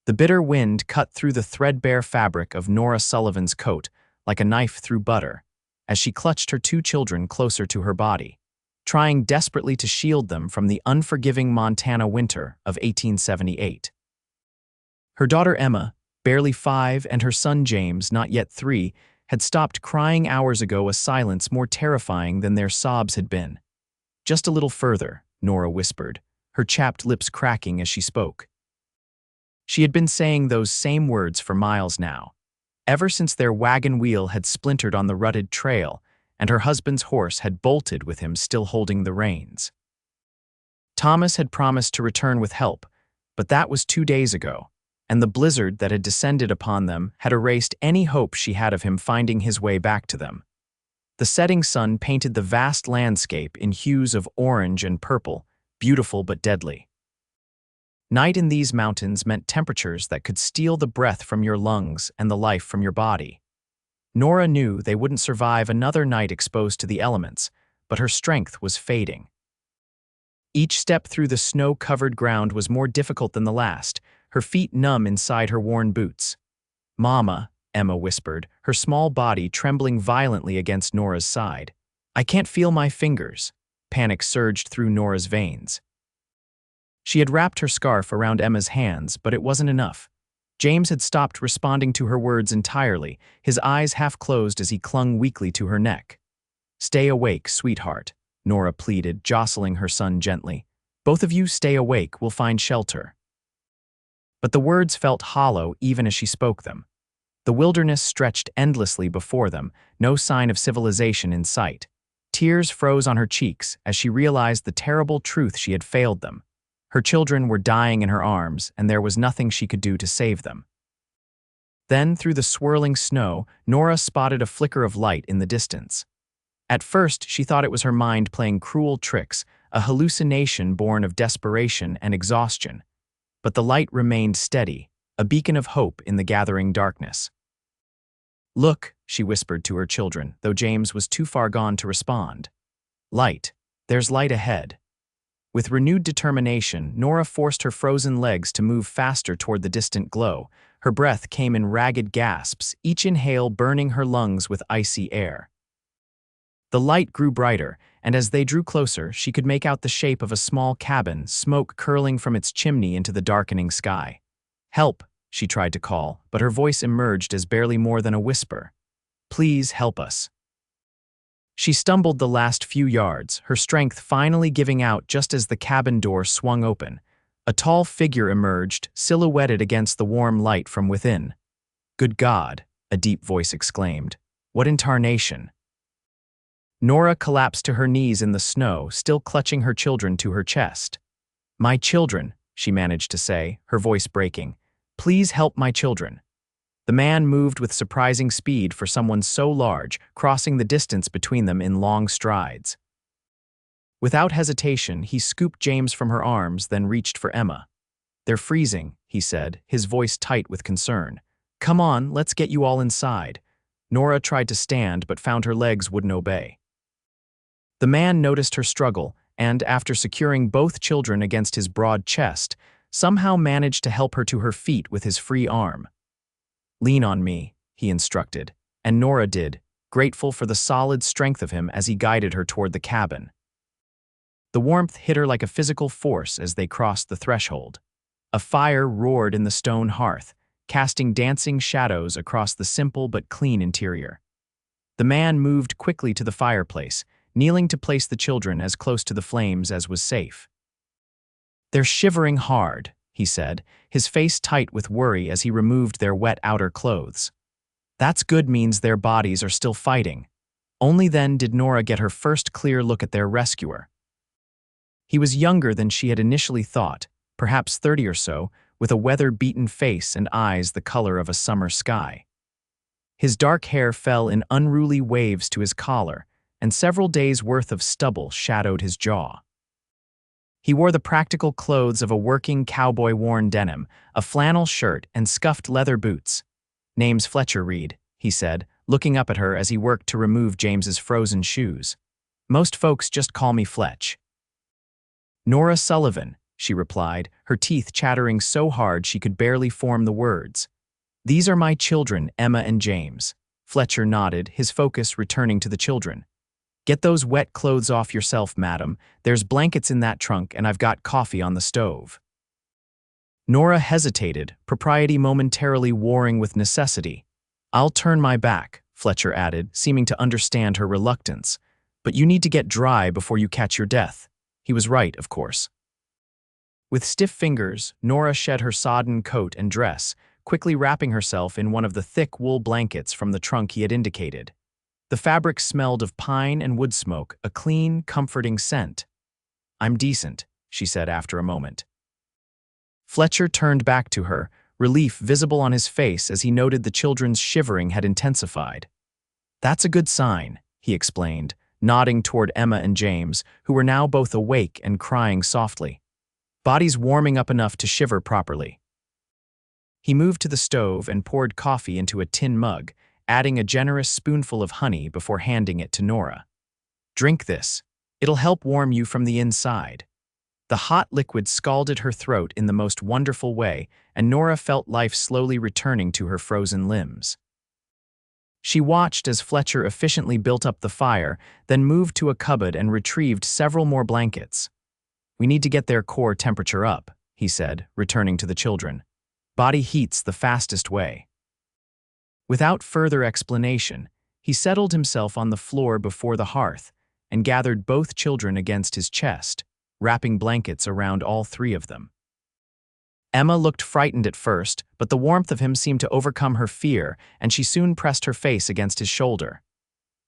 The bitter wind cut through the threadbare fabric of Nora Sullivan's coat like a knife through butter as she clutched her two children closer to her body, trying desperately to shield them from the unforgiving Montana winter of 1878. Her daughter Emma, barely 5, and her son James, not yet 3, had stopped crying hours ago, a silence more terrifying than their sobs had been. "Just a little further," Nora whispered, her chapped lips cracking as she spoke. She had been saying those same words for miles now, ever since their wagon wheel had splintered on the rutted trail and her husband's horse had bolted with him still holding the reins. Thomas had promised to return with help, but that was 2 days ago, and the blizzard that had descended upon them had erased any hope she had of him finding his way back to them. The setting sun painted the vast landscape in hues of orange and purple, beautiful but deadly. Night in these mountains meant temperatures that could steal the breath from your lungs and the life from your body. Nora knew they wouldn't survive another night exposed to the elements, but her strength was fading. Each step through the snow-covered ground was more difficult than the last, her feet numb inside her worn boots. "Mama," Emma whispered, her small body trembling violently against Nora's side. "I can't feel my fingers." Panic surged through Nora's veins. She had wrapped her scarf around Emma's hands, but it wasn't enough. James had stopped responding to her words entirely, his eyes half closed as he clung weakly to her neck. "Stay awake, sweetheart," Nora pleaded, jostling her son gently. "Both of you stay awake, we'll find shelter." But the words felt hollow even as she spoke them. The wilderness stretched endlessly before them, no sign of civilization in sight. Tears froze on her cheeks as she realized the terrible truth she had failed them. Her children were dying in her arms, and there was nothing she could do to save them. Then, through the swirling snow, Nora spotted a flicker of light in the distance. At first, she thought it was her mind playing cruel tricks, a hallucination born of desperation and exhaustion. But the light remained steady, a beacon of hope in the gathering darkness. "Look," she whispered to her children, though James was too far gone to respond. "Light. There's light ahead." With renewed determination, Nora forced her frozen legs to move faster toward the distant glow. Her breath came in ragged gasps, each inhale burning her lungs with icy air. The light grew brighter, and as they drew closer, she could make out the shape of a small cabin, smoke curling from its chimney into the darkening sky. "Help," she tried to call, but her voice emerged as barely more than a whisper. "Please help us." She stumbled the last few yards, her strength finally giving out just as the cabin door swung open. A tall figure emerged, silhouetted against the warm light from within. "Good God," a deep voice exclaimed. "What in tarnation?" Nora collapsed to her knees in the snow, still clutching her children to her chest. "My children," she managed to say, her voice breaking. "Please help my children." The man moved with surprising speed for someone so large, crossing the distance between them in long strides. Without hesitation, he scooped James from her arms, then reached for Emma. "They're freezing," he said, his voice tight with concern. "Come on, let's get you all inside." Nora tried to stand but found her legs wouldn't obey. The man noticed her struggle and, after securing both children against his broad chest, somehow managed to help her to her feet with his free arm. "Lean on me," he instructed, and Nora did, grateful for the solid strength of him as he guided her toward the cabin. The warmth hit her like a physical force as they crossed the threshold. A fire roared in the stone hearth, casting dancing shadows across the simple but clean interior. The man moved quickly to the fireplace, kneeling to place the children as close to the flames as was safe. "They're shivering hard," he said, his face tight with worry as he removed their wet outer clothes. "That's good, means their bodies are still fighting." Only then did Nora get her first clear look at their rescuer. He was younger than she had initially thought, perhaps 30 or so, with a weather-beaten face and eyes the color of a summer sky. His dark hair fell in unruly waves to his collar, and several days' worth of stubble shadowed his jaw. He wore the practical clothes of a working cowboy, worn denim, a flannel shirt, and scuffed leather boots. "Name's Fletcher Reid," he said, looking up at her as he worked to remove James's frozen shoes. "Most folks just call me Fletch." "Nora Sullivan," she replied, her teeth chattering so hard she could barely form the words. These are my children, Emma and James. Fletcher nodded, his focus returning to the children. Get those wet clothes off yourself, madam. There's blankets in that trunk and I've got coffee on the stove. Nora hesitated, propriety momentarily warring with necessity. I'll turn my back, Fletcher added, seeming to understand her reluctance. But you need to get dry before you catch your death. He was right, of course. With stiff fingers, Nora shed her sodden coat and dress, quickly wrapping herself in one of the thick wool blankets from the trunk he had indicated. The fabric smelled of pine and wood smoke, a clean, comforting scent. I'm decent, she said after a moment. Fletcher turned back to her, relief visible on his face as he noted the children's shivering had intensified. That's a good sign, he explained, nodding toward Emma and James, who were now both awake and crying softly. Bodies warming up enough to shiver properly. He moved to the stove and poured coffee into a tin mug, adding a generous spoonful of honey before handing it to Nora. Drink this. It'll help warm you from the inside. The hot liquid scalded her throat in the most wonderful way, and Nora felt life slowly returning to her frozen limbs. She watched as Fletcher efficiently built up the fire, then moved to a cupboard and retrieved several more blankets. We need to get their core temperature up, he said, returning to the children. Body heat's the fastest way. Without further explanation, he settled himself on the floor before the hearth and gathered both children against his chest, wrapping blankets around all three of them. Emma looked frightened at first, but the warmth of him seemed to overcome her fear, and she soon pressed her face against his shoulder.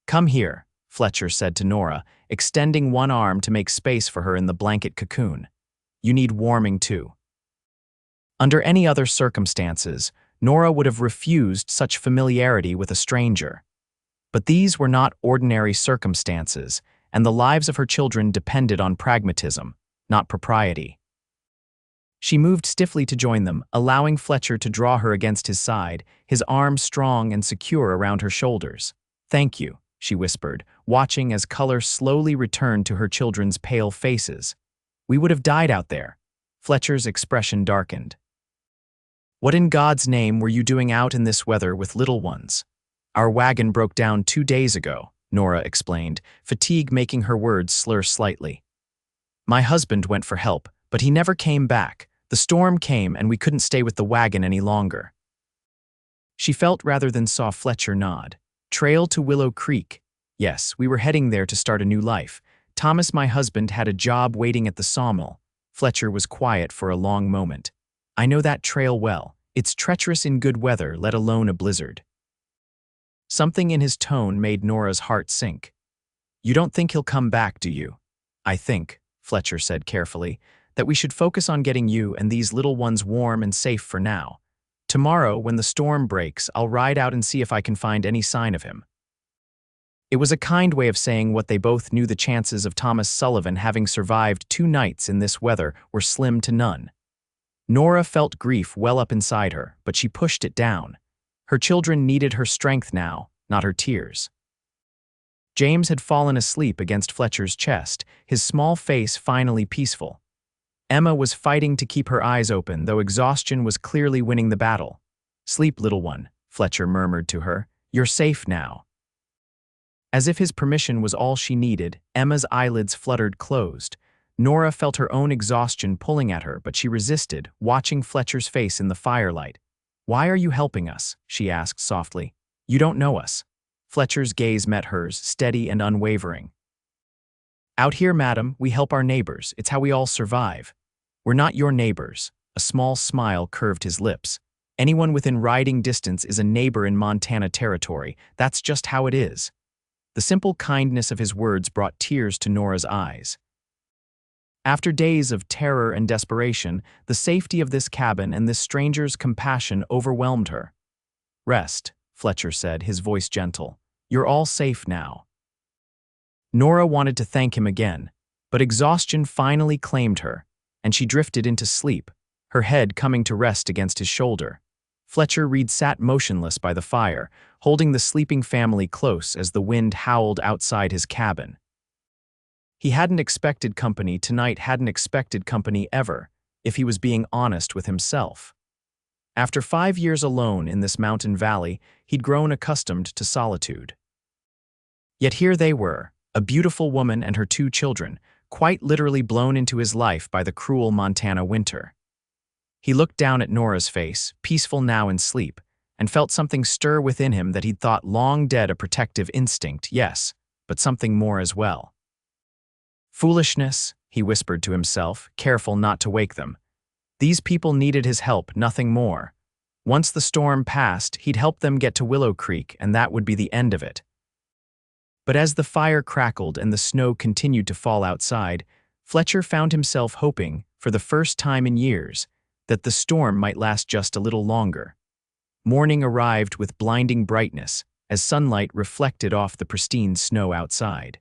Come here, Fletcher said to Nora, extending one arm to make space for her in the blanket cocoon. You need warming too. Under any other circumstances, Nora would have refused such familiarity with a stranger. But these were not ordinary circumstances, and the lives of her children depended on pragmatism, not propriety. She moved stiffly to join them, allowing Fletcher to draw her against his side, his arms strong and secure around her shoulders. Thank you, she whispered, watching as color slowly returned to her children's pale faces. We would have died out there. Fletcher's expression darkened. What in God's name were you doing out in this weather with little ones? Our wagon broke down 2 days ago, Nora explained, fatigue making her words slur slightly. My husband went for help, but he never came back. The storm came and we couldn't stay with the wagon any longer. She felt rather than saw Fletcher nod. Trail to Willow Creek. Yes, we were heading there to start a new life. Thomas, my husband, had a job waiting at the sawmill. Fletcher was quiet for a long moment. I know that trail well. It's treacherous in good weather, let alone a blizzard. Something in his tone made Nora's heart sink. You don't think he'll come back, do you? I think, Fletcher said carefully, that we should focus on getting you and these little ones warm and safe for now. Tomorrow, when the storm breaks, I'll ride out and see if I can find any sign of him. It was a kind way of saying what they both knew: the chances of Thomas Sullivan having survived 2 nights in this weather were slim to none. Nora felt grief well up inside her, but she pushed it down. Her children needed her strength now, not her tears. James had fallen asleep against Fletcher's chest, his small face finally peaceful. Emma was fighting to keep her eyes open, though exhaustion was clearly winning the battle. Sleep, little one, Fletcher murmured to her. You're safe now. As if his permission was all she needed, Emma's eyelids fluttered closed. Nora felt her own exhaustion pulling at her, but she resisted, watching Fletcher's face in the firelight. Why are you helping us? She asked softly. You don't know us. Fletcher's gaze met hers, steady and unwavering. Out here, madam, we help our neighbors. It's how we all survive. We're not your neighbors. A small smile curved his lips. Anyone within riding distance is a neighbor in Montana territory. That's just how it is. The simple kindness of his words brought tears to Nora's eyes. After days of terror and desperation, the safety of this cabin and this stranger's compassion overwhelmed her. Rest, Fletcher said, his voice gentle. You're all safe now. Nora wanted to thank him again, but exhaustion finally claimed her, and she drifted into sleep, her head coming to rest against his shoulder. Fletcher Reid sat motionless by the fire, holding the sleeping family close as the wind howled outside his cabin. He hadn't expected company tonight, hadn't expected company ever, if he was being honest with himself. After 5 years alone in this mountain valley, he'd grown accustomed to solitude. Yet here they were, a beautiful woman and her 2 children, quite literally blown into his life by the cruel Montana winter. He looked down at Nora's face, peaceful now in sleep, and felt something stir within him that he'd thought long dead, a protective instinct, yes, but something more as well. Foolishness, he whispered to himself, careful not to wake them. These people needed his help, nothing more. Once the storm passed, he'd help them get to Willow Creek, and that would be the end of it. But as the fire crackled and the snow continued to fall outside, Fletcher found himself hoping, for the first time in years, that the storm might last just a little longer. Morning arrived with blinding brightness, as sunlight reflected off the pristine snow outside.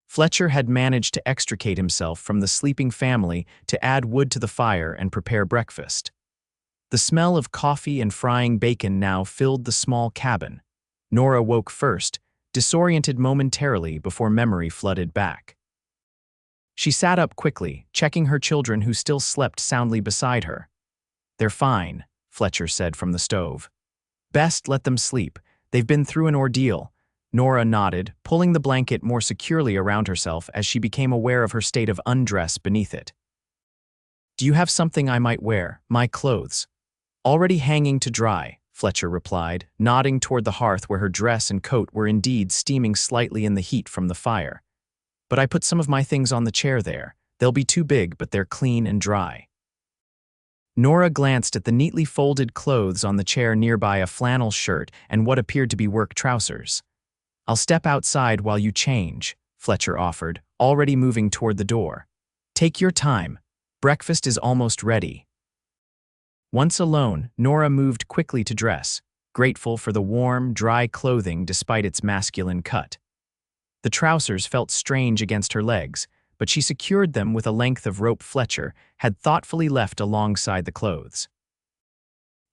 Fletcher had managed to extricate himself from the sleeping family to add wood to the fire and prepare breakfast. The smell of coffee and frying bacon now filled the small cabin. Nora woke first, disoriented momentarily before memory flooded back. She sat up quickly, checking her children who still slept soundly beside her. "They're fine," Fletcher said from the stove. "Best let them sleep. They've been through an ordeal." Nora nodded, pulling the blanket more securely around herself as she became aware of her state of undress beneath it. "Do you have something I might wear? My clothes." "Already hanging to dry," Fletcher replied, nodding toward the hearth where her dress and coat were indeed steaming slightly in the heat from the fire. "But I put some of my things on the chair there. They'll be too big, but they're clean and dry." Nora glanced at the neatly folded clothes on the chair nearby, a flannel shirt and what appeared to be work trousers. "I'll step outside while you change," Fletcher offered, already moving toward the door. "Take your time. Breakfast is almost ready." Once alone, Nora moved quickly to dress, grateful for the warm, dry clothing despite its masculine cut. The trousers felt strange against her legs, but she secured them with a length of rope Fletcher had thoughtfully left alongside the clothes.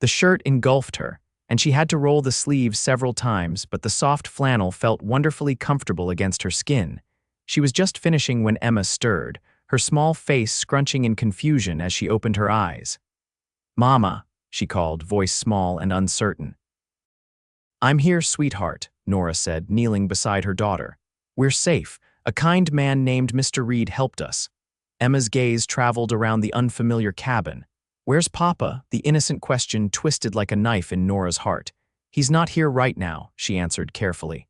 The shirt engulfed her, and she had to roll the sleeves several times, but the soft flannel felt wonderfully comfortable against her skin. She was just finishing when Emma stirred, her small face scrunching in confusion as she opened her eyes. "Mama," she called, voice small and uncertain. "I'm here, sweetheart," Nora said, kneeling beside her daughter. "We're safe. A kind man named Mr. Reid helped us." Emma's gaze traveled around the unfamiliar cabin. "Where's Papa?" The innocent question twisted like a knife in Nora's heart. "He's not here right now," she answered carefully.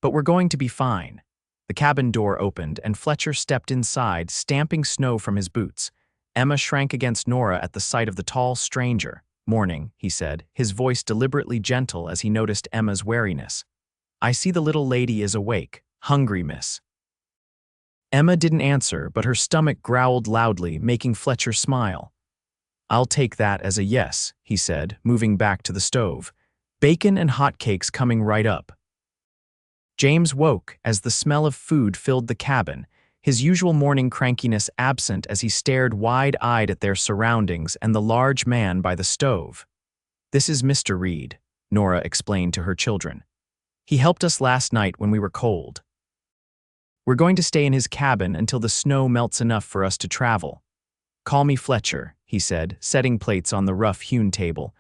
"But we're going to be fine." The cabin door opened and Fletcher stepped inside, stamping snow from his boots. Emma shrank against Nora at the sight of the tall stranger. "Morning," he said, his voice deliberately gentle as he noticed Emma's wariness. "I see the little lady is awake. Hungry, miss." Emma didn't answer, but her stomach growled loudly, making Fletcher smile. "I'll take that as a yes," he said, moving back to the stove. "Bacon and hotcakes coming right up." James woke as the smell of food filled the cabin, his usual morning crankiness absent as he stared wide-eyed at their surroundings and the large man by the stove. "This is Mr. Reid," Nora explained to her children. "He helped us last night when we were cold. We're going to stay in his cabin until the snow melts enough for us to travel. Call me Fletcher," he said, setting plates on the rough-hewn table.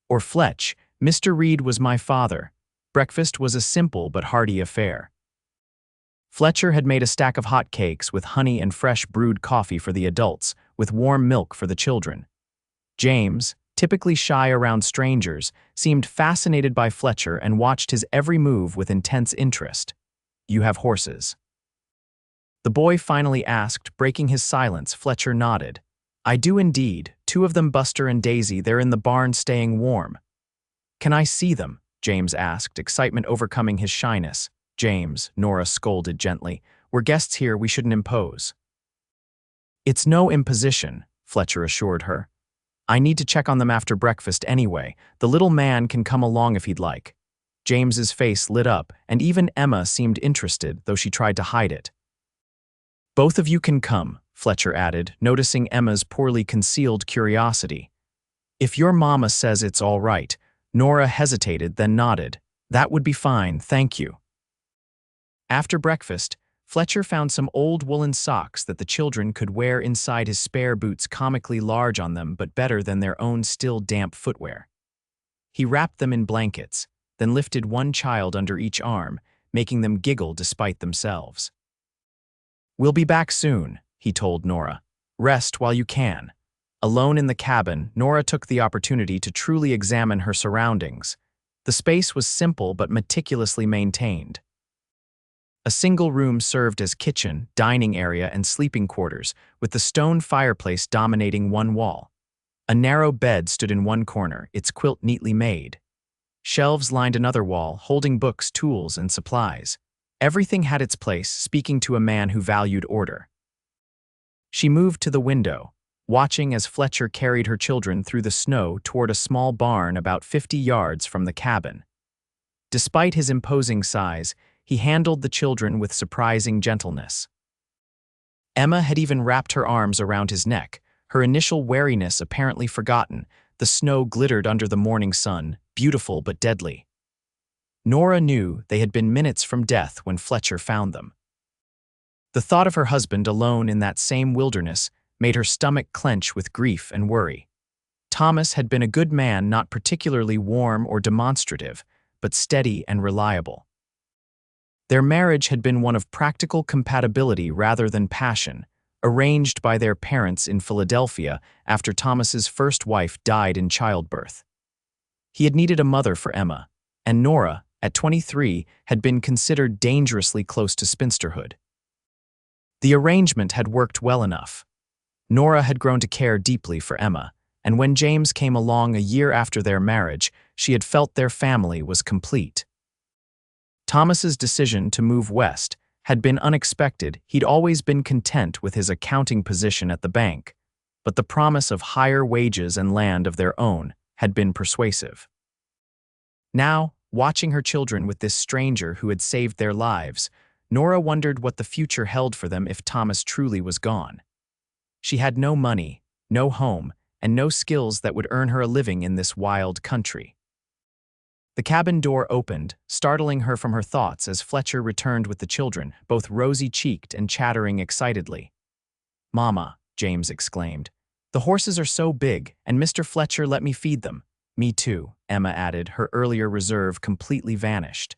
"Or Fletch. Mr. Reid was my father." Breakfast was a simple but hearty affair. Fletcher had made a stack of hot cakes with honey and fresh brewed coffee for the adults, with warm milk for the children. James, typically shy around strangers, seemed fascinated by Fletcher and watched his every move with intense interest. "You have horses?" The boy finally asked, breaking his silence. Fletcher nodded. "I do indeed. 2 of them, Buster and Daisy. They're in the barn staying warm." "Can I see them?" James asked, excitement overcoming his shyness. "James," Nora scolded gently, "we're guests here, we shouldn't impose." "It's no imposition," Fletcher assured her. "I need to check on them after breakfast anyway. The little man can come along if he'd like." James's face lit up, and even Emma seemed interested, though she tried to hide it. "Both of you can come," Fletcher added, noticing Emma's poorly concealed curiosity. "If your mama says it's all right." Nora hesitated, then nodded. "That would be fine, thank you." After breakfast, Fletcher found some old woolen socks that the children could wear inside his spare boots, comically large on them but better than their own still damp footwear. He wrapped them in blankets, then lifted one child under each arm, making them giggle despite themselves. "We'll be back soon," he told Nora. "Rest while you can." Alone in the cabin, Nora took the opportunity to truly examine her surroundings. The space was simple but meticulously maintained. A single room served as kitchen, dining area, and sleeping quarters, with the stone fireplace dominating one wall. A narrow bed stood in one corner, its quilt neatly made. Shelves lined another wall, holding books, tools, and supplies. Everything had its place, speaking to a man who valued order. She moved to the window, watching as Fletcher carried her children through the snow toward a small barn about 50 yards from the cabin. Despite his imposing size, he handled the children with surprising gentleness. Emma had even wrapped her arms around his neck, her initial wariness apparently forgotten. The snow glittered under the morning sun, beautiful but deadly. Nora knew they had been minutes from death when Fletcher found them. The thought of her husband alone in that same wilderness made her stomach clench with grief and worry. Thomas had been a good man, not particularly warm or demonstrative, but steady and reliable. Their marriage had been one of practical compatibility rather than passion, arranged by their parents in Philadelphia after Thomas's first wife died in childbirth. He had needed a mother for Emma, and Nora, at 23, had been considered dangerously close to spinsterhood. The arrangement had worked well enough. Nora had grown to care deeply for Emma, and when James came along a year after their marriage, she had felt their family was complete. Thomas's decision to move west had been unexpected. He'd always been content with his accounting position at the bank, but the promise of higher wages and land of their own had been persuasive. Now, watching her children with this stranger who had saved their lives, Nora wondered what the future held for them if Thomas truly was gone. She had no money, no home, and no skills that would earn her a living in this wild country. The cabin door opened, startling her from her thoughts as Fletcher returned with the children, both rosy-cheeked and chattering excitedly. "Mama," James exclaimed, "the horses are so big, and Mr. Fletcher let me feed them." "Me too," Emma added, her earlier reserve completely vanished.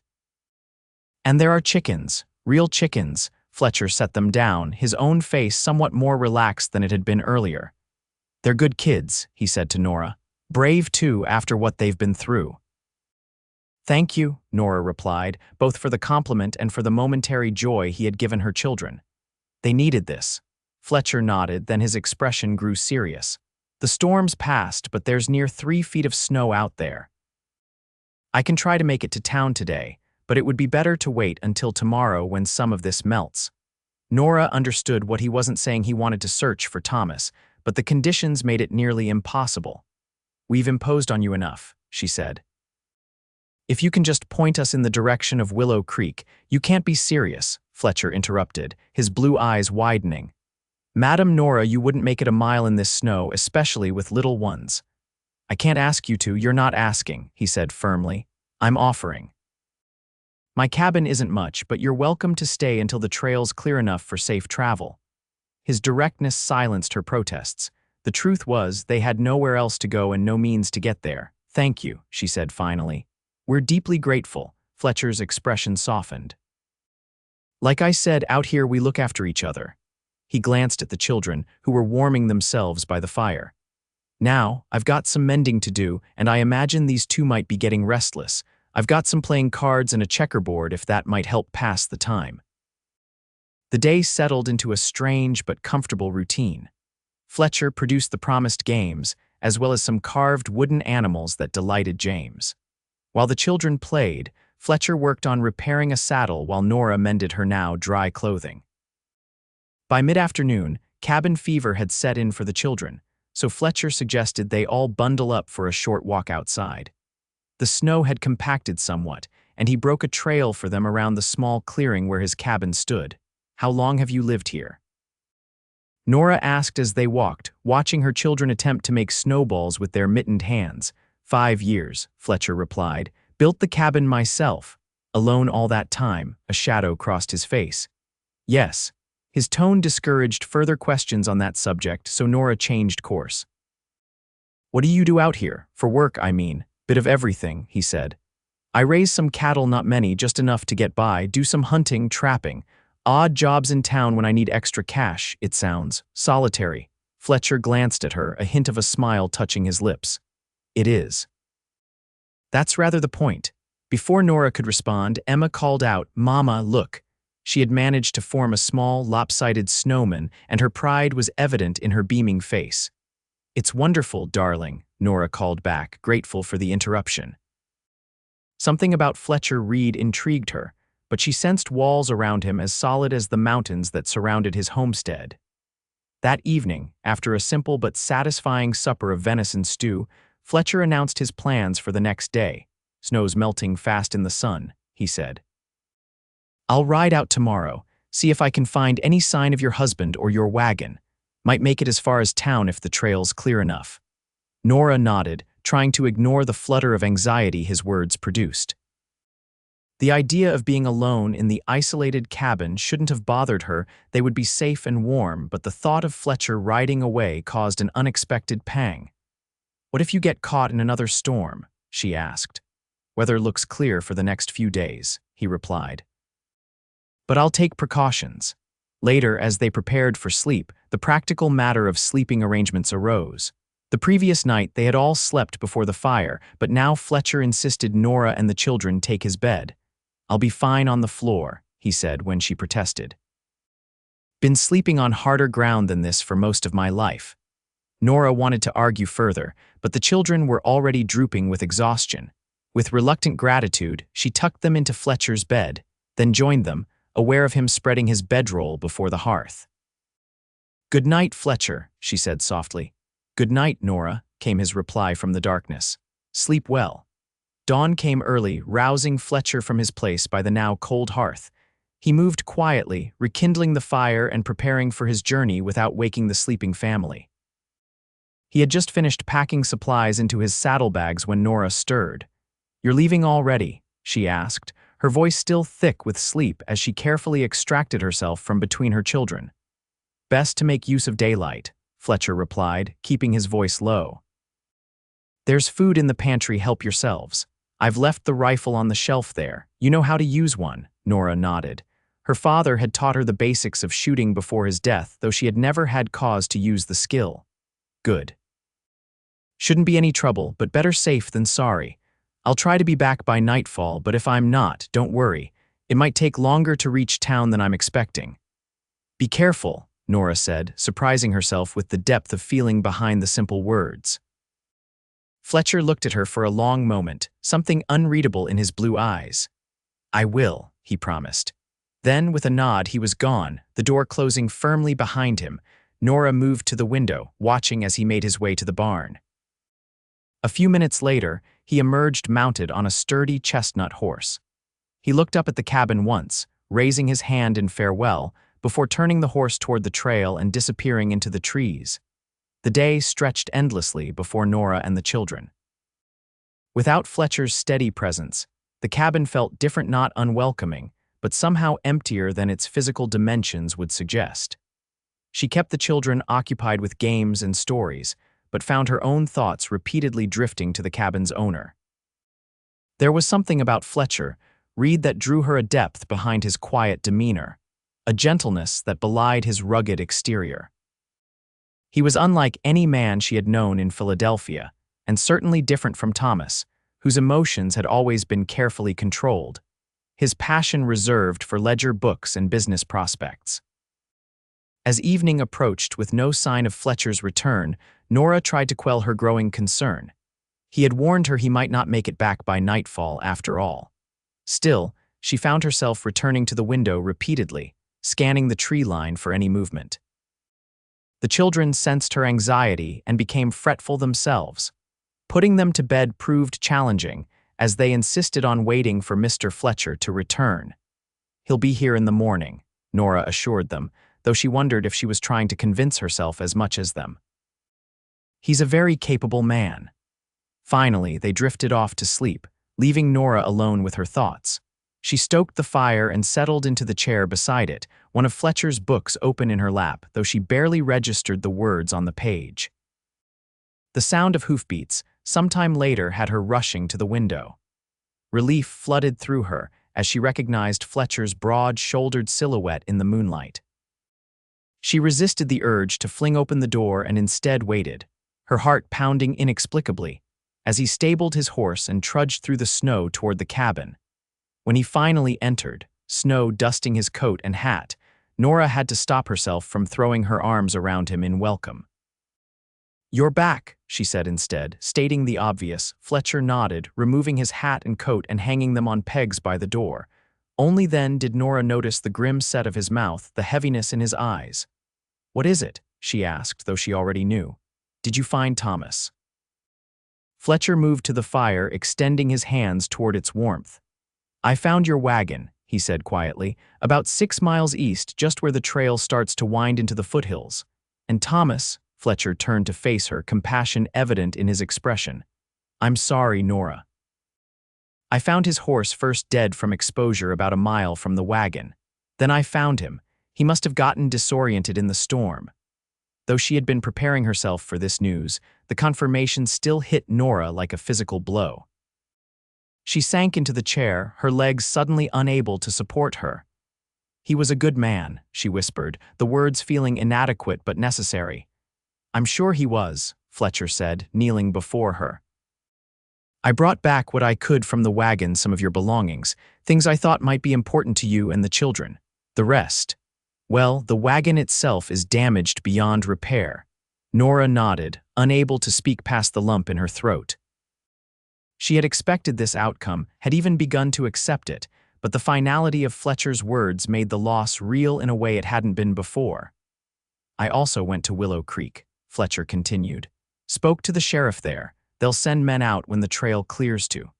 "And there are chickens, real chickens." Fletcher set them down, his own face somewhat more relaxed than it had been earlier. "They're good kids," he said to Nora. "Brave, too, after what they've been through." "Thank you," Nora replied, both for the compliment and for the momentary joy he had given her children. "They needed this." Fletcher nodded, then his expression grew serious. "The storm's passed, but there's near 3 feet of snow out there. I can try to make it to town today, but it would be better to wait until tomorrow when some of this melts." Nora understood what he wasn't saying. He wanted to search for Thomas, but the conditions made it nearly impossible. "We've imposed on you enough," she said. "If you can just point us in the direction of Willow Creek." "You can't be serious," Fletcher interrupted, his blue eyes widening. "Madam Nora, you wouldn't make it a mile in this snow, especially with little ones." "I can't ask you to. You're not asking," he said firmly. "I'm offering. My cabin isn't much, but you're welcome to stay until the trail's clear enough for safe travel." His directness silenced her protests. The truth was, they had nowhere else to go and no means to get there. "Thank you," she said finally. "We're deeply grateful." Fletcher's expression softened. "Like I said, out here we look after each other." He glanced at the children, who were warming themselves by the fire. "Now, I've got some mending to do, and I imagine these two might be getting restless. I've got some playing cards and a checkerboard if that might help pass the time." The day settled into a strange but comfortable routine. Fletcher produced the promised games, as well as some carved wooden animals that delighted James. While the children played, Fletcher worked on repairing a saddle while Nora mended her now dry clothing. By mid-afternoon, cabin fever had set in for the children, so Fletcher suggested they all bundle up for a short walk outside. The snow had compacted somewhat, and he broke a trail for them around the small clearing where his cabin stood. "How long have you lived here?" Nora asked as they walked, watching her children attempt to make snowballs with their mittened hands. 5 years, Fletcher replied. "Built the cabin myself." Alone all that time, a shadow crossed his face. Yes. His tone discouraged further questions on that subject, so Nora changed course. What do you do out here? For work, I mean. Bit of everything, he said. I raise some cattle, not many, just enough to get by, do some hunting, trapping. Odd jobs in town when I need extra cash, it sounds. Solitary. Fletcher glanced at her, a hint of a smile touching his lips. It is. That's rather the point. Before Nora could respond, Emma called out, Mama, look. She had managed to form a small, lopsided snowman, and her pride was evident in her beaming face. It's wonderful, darling, Nora called back, grateful for the interruption. Something about Fletcher Reid intrigued her, but she sensed walls around him as solid as the mountains that surrounded his homestead. That evening, after a simple but satisfying supper of venison stew, Fletcher announced his plans for the next day. Snow's melting fast in the sun, he said. I'll ride out tomorrow, see if I can find any sign of your husband or your wagon. Might make it as far as town if the trail's clear enough. Nora nodded, trying to ignore the flutter of anxiety his words produced. The idea of being alone in the isolated cabin shouldn't have bothered her. They would be safe and warm, but the thought of Fletcher riding away caused an unexpected pang. What if you get caught in another storm? She asked. Weather looks clear for the next few days, he replied. But I'll take precautions. Later, as they prepared for sleep, the practical matter of sleeping arrangements arose. The previous night they had all slept before the fire, but now Fletcher insisted Nora and the children take his bed. I'll be fine on the floor, he said when she protested. Been sleeping on harder ground than this for most of my life. Nora wanted to argue further, but the children were already drooping with exhaustion. With reluctant gratitude, she tucked them into Fletcher's bed, then joined them, aware of him spreading his bedroll before the hearth. Good night, Fletcher, she said softly. Good night, Nora, came his reply from the darkness. Sleep well. Dawn came early, rousing Fletcher from his place by the now cold hearth. He moved quietly, rekindling the fire and preparing for his journey without waking the sleeping family. He had just finished packing supplies into his saddlebags when Nora stirred. You're leaving already? She asked, her voice still thick with sleep as she carefully extracted herself from between her children. Best to make use of daylight, Fletcher replied, keeping his voice low. There's food in the pantry, help yourselves. I've left the rifle on the shelf there. You know how to use one, Nora nodded. Her father had taught her the basics of shooting before his death, though she had never had cause to use the skill. Good. Shouldn't be any trouble, but better safe than sorry. I'll try to be back by nightfall, but if I'm not, don't worry. It might take longer to reach town than I'm expecting. Be careful, Nora said, surprising herself with the depth of feeling behind the simple words. Fletcher looked at her for a long moment, something unreadable in his blue eyes. I will, he promised. Then, with a nod, he was gone, the door closing firmly behind him. Nora moved to the window, watching as he made his way to the barn. A few minutes later, he emerged mounted on a sturdy chestnut horse. He looked up at the cabin once, raising his hand in farewell, before turning the horse toward the trail and disappearing into the trees. The day stretched endlessly before Nora and the children. Without Fletcher's steady presence, the cabin felt different, not unwelcoming, but somehow emptier than its physical dimensions would suggest. She kept the children occupied with games and stories, but found her own thoughts repeatedly drifting to the cabin's owner. There was something about Fletcher Reid that drew her, a depth behind his quiet demeanor, a gentleness that belied his rugged exterior. He was unlike any man she had known in Philadelphia, and certainly different from Thomas, whose emotions had always been carefully controlled, his passion reserved for ledger books and business prospects. As evening approached with no sign of Fletcher's return, Nora tried to quell her growing concern. He had warned her he might not make it back by nightfall after all. Still, she found herself returning to the window repeatedly, scanning the tree line for any movement. The children sensed her anxiety and became fretful themselves. Putting them to bed proved challenging, as they insisted on waiting for Mr. Fletcher to return. He'll be here in the morning, Nora assured them, though she wondered if she was trying to convince herself as much as them. He's a very capable man. Finally, they drifted off to sleep, leaving Nora alone with her thoughts. She stoked the fire and settled into the chair beside it, one of Fletcher's books open in her lap, though she barely registered the words on the page. The sound of hoofbeats, sometime later, had her rushing to the window. Relief flooded through her as she recognized Fletcher's broad-shouldered silhouette in the moonlight. She resisted the urge to fling open the door and instead waited, her heart pounding inexplicably, as he stabled his horse and trudged through the snow toward the cabin. When he finally entered, snow dusting his coat and hat, Nora had to stop herself from throwing her arms around him in welcome. "You're back," she said instead, stating the obvious. Fletcher nodded, removing his hat and coat and hanging them on pegs by the door. Only then did Nora notice the grim set of his mouth, the heaviness in his eyes. "What is it?" she asked, though she already knew. "Did you find Thomas?" Fletcher moved to the fire, extending his hands toward its warmth. "I found your wagon," he said quietly, "about 6 miles east, just where the trail starts to wind into the foothills. And Thomas," Fletcher turned to face her, compassion evident in his expression. "I'm sorry, Nora. I found his horse first dead from exposure about a mile from the wagon. Then I found him. He must have gotten disoriented in the storm." Though she had been preparing herself for this news, the confirmation still hit Nora like a physical blow. She sank into the chair, her legs suddenly unable to support her. "He was a good man," she whispered, the words feeling inadequate but necessary. "I'm sure he was," Fletcher said, kneeling before her. "I brought back what I could from the wagon, some of your belongings, things I thought might be important to you and the children. The rest, well, the wagon itself is damaged beyond repair." Nora nodded, unable to speak past the lump in her throat. She had expected this outcome, had even begun to accept it, but the finality of Fletcher's words made the loss real in a way it hadn't been before. "I also went to Willow Creek," Fletcher continued. "Spoke to the sheriff there. They'll send men out when the trail clears to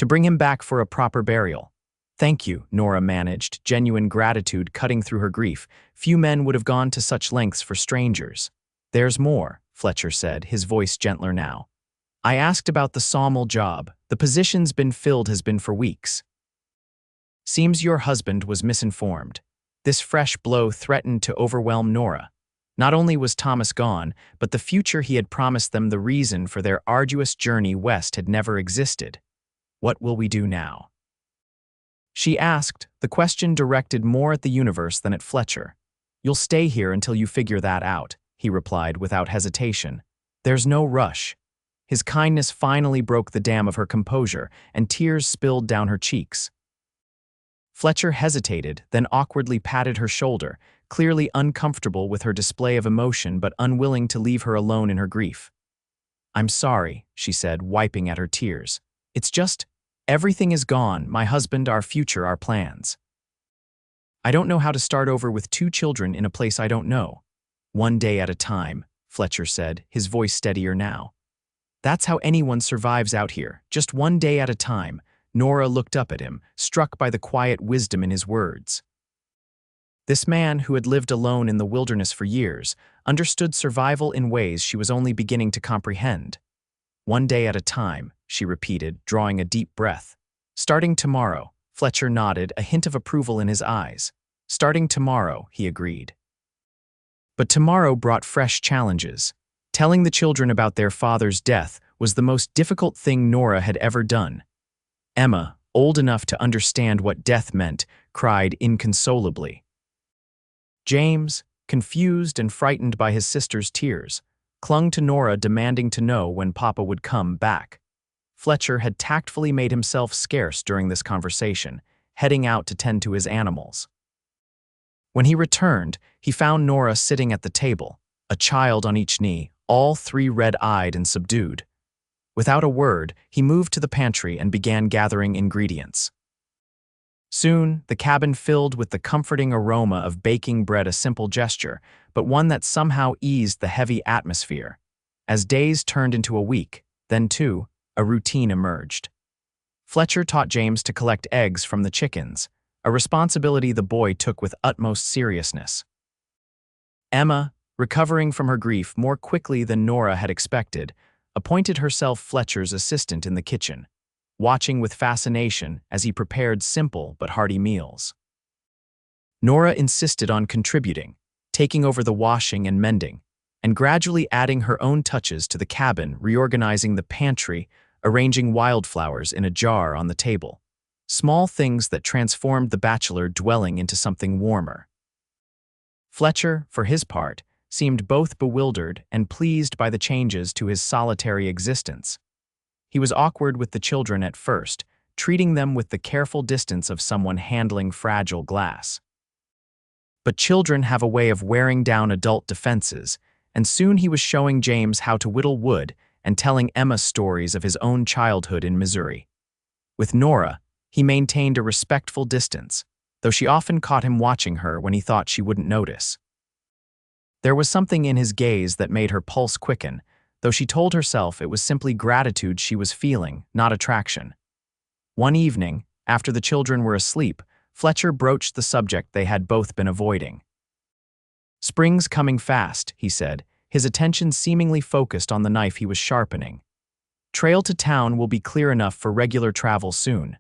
bring him back for a proper burial." "Thank you," Nora managed, genuine gratitude cutting through her grief. Few men would have gone to such lengths for strangers. "There's more," Fletcher said, his voice gentler now. "I asked about the sawmill job. The position's been filled, has been for weeks. Seems your husband was misinformed." This fresh blow threatened to overwhelm Nora. Not only was Thomas gone, but the future he had promised them, the reason for their arduous journey west, had never existed. "What will we do now?" she asked, the question directed more at the universe than at Fletcher. "You'll stay here until you figure that out," he replied without hesitation. "There's no rush." His kindness finally broke the dam of her composure, and tears spilled down her cheeks. Fletcher hesitated, then awkwardly patted her shoulder, clearly uncomfortable with her display of emotion but unwilling to leave her alone in her grief. "I'm sorry," she said, wiping at her tears. "It's just, everything is gone, my husband, our future, our plans. I don't know how to start over with 2 children in a place I don't know." "One day at a time," Fletcher said, his voice steadier now. "That's how anyone survives out here, just one day at a time." Nora looked up at him, struck by the quiet wisdom in his words. This man, who had lived alone in the wilderness for years, understood survival in ways she was only beginning to comprehend. "One day at a time," she repeated, drawing a deep breath. "Starting tomorrow," Fletcher nodded, a hint of approval in his eyes. "Starting tomorrow," he agreed. But tomorrow brought fresh challenges. Telling the children about their father's death was the most difficult thing Nora had ever done. Emma, old enough to understand what death meant, cried inconsolably. James, confused and frightened by his sister's tears, clung to Nora, demanding to know when Papa would come back. Fletcher had tactfully made himself scarce during this conversation, heading out to tend to his animals. When he returned, he found Nora sitting at the table, a child on each knee, all 3 red-eyed and subdued. Without a word, he moved to the pantry and began gathering ingredients. Soon, the cabin filled with the comforting aroma of baking bread, a simple gesture, but one that somehow eased the heavy atmosphere. As days turned into a week, then 2, a routine emerged. Fletcher taught James to collect eggs from the chickens, a responsibility the boy took with utmost seriousness. Emma, recovering from her grief more quickly than Nora had expected, appointed herself Fletcher's assistant in the kitchen, watching with fascination as he prepared simple but hearty meals. Nora insisted on contributing, taking over the washing and mending, and gradually adding her own touches to the cabin, reorganizing the pantry, arranging wildflowers in a jar on the table. Small things that transformed the bachelor dwelling into something warmer. Fletcher, for his part, seemed both bewildered and pleased by the changes to his solitary existence. He was awkward with the children at first, treating them with the careful distance of someone handling fragile glass. But children have a way of wearing down adult defenses, and soon he was showing James how to whittle wood and telling Emma stories of his own childhood in Missouri. With Nora, he maintained a respectful distance, though she often caught him watching her when he thought she wouldn't notice. There was something in his gaze that made her pulse quicken, though she told herself it was simply gratitude she was feeling, not attraction. One evening, after the children were asleep, Fletcher broached the subject they had both been avoiding. "Spring's coming fast," he said, his attention seemingly focused on the knife he was sharpening. "Trail to town will be clear enough for regular travel soon."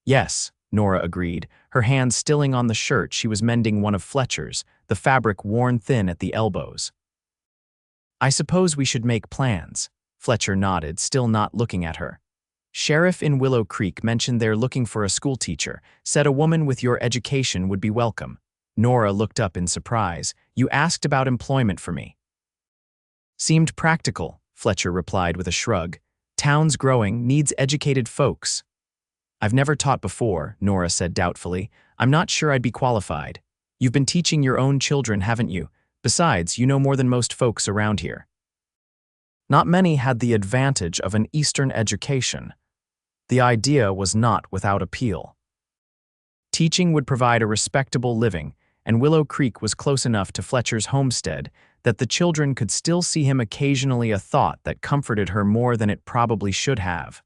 "Yes," Nora agreed, her hand stilling on the shirt she was mending one of Fletcher's, the fabric worn thin at the elbows. "I suppose we should make plans," Fletcher nodded, still not looking at her. "Sheriff in Willow Creek mentioned they're looking for a schoolteacher, said a woman with your education would be welcome." Nora looked up in surprise. "You asked about employment for me." "Seemed practical," Fletcher replied with a shrug. "Town's growing, needs educated folks." "I've never taught before," Nora said doubtfully. "I'm not sure I'd be qualified. You've been teaching your own children, haven't you? Besides, you know more than most folks around here." Not many had the advantage of an Eastern education. The idea was not without appeal. Teaching would provide a respectable living, and Willow Creek was close enough to Fletcher's homestead that the children could still see him occasionally, a thought that comforted her more than it probably should have.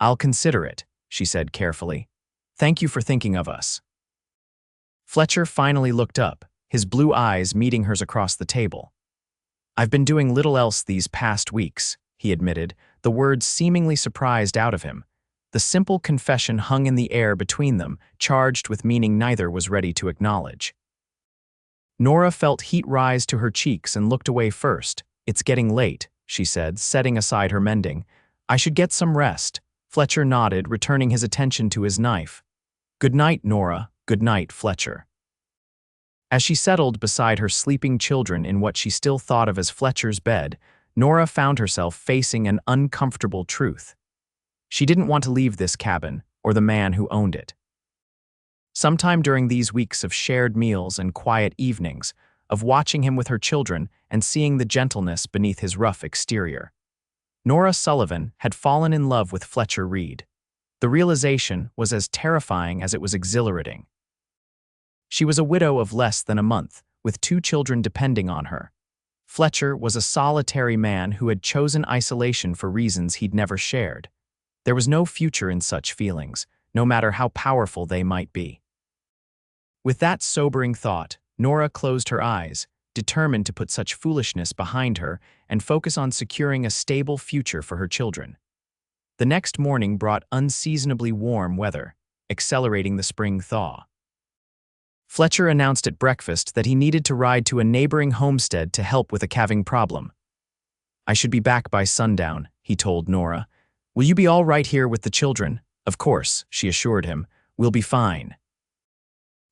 "I'll consider it," she said carefully. "Thank you for thinking of us." Fletcher finally looked up, his blue eyes meeting hers across the table. "I've been doing little else these past weeks," he admitted, the words seemingly surprised out of him. The simple confession hung in the air between them, charged with meaning neither was ready to acknowledge. Nora felt heat rise to her cheeks and looked away first. "It's getting late," she said, setting aside her mending. "I should get some rest." Fletcher nodded, returning his attention to his knife. "Good night, Nora. Good night, Fletcher." As she settled beside her sleeping children in what she still thought of as Fletcher's bed, Nora found herself facing an uncomfortable truth. She didn't want to leave this cabin, or the man who owned it. Sometime during these weeks of shared meals and quiet evenings, of watching him with her children and seeing the gentleness beneath his rough exterior, Nora Sullivan had fallen in love with Fletcher Reid. The realization was as terrifying as it was exhilarating. She was a widow of less than a month, with 2 children depending on her. Fletcher was a solitary man who had chosen isolation for reasons he'd never shared. There was no future in such feelings, no matter how powerful they might be. With that sobering thought, Nora closed her eyes, determined to put such foolishness behind her and focus on securing a stable future for her children. The next morning brought unseasonably warm weather, accelerating the spring thaw. Fletcher announced at breakfast that he needed to ride to a neighboring homestead to help with a calving problem. "I should be back by sundown," he told Nora. "Will you be all right here with the children?" "Of course," she assured him. "We'll be fine."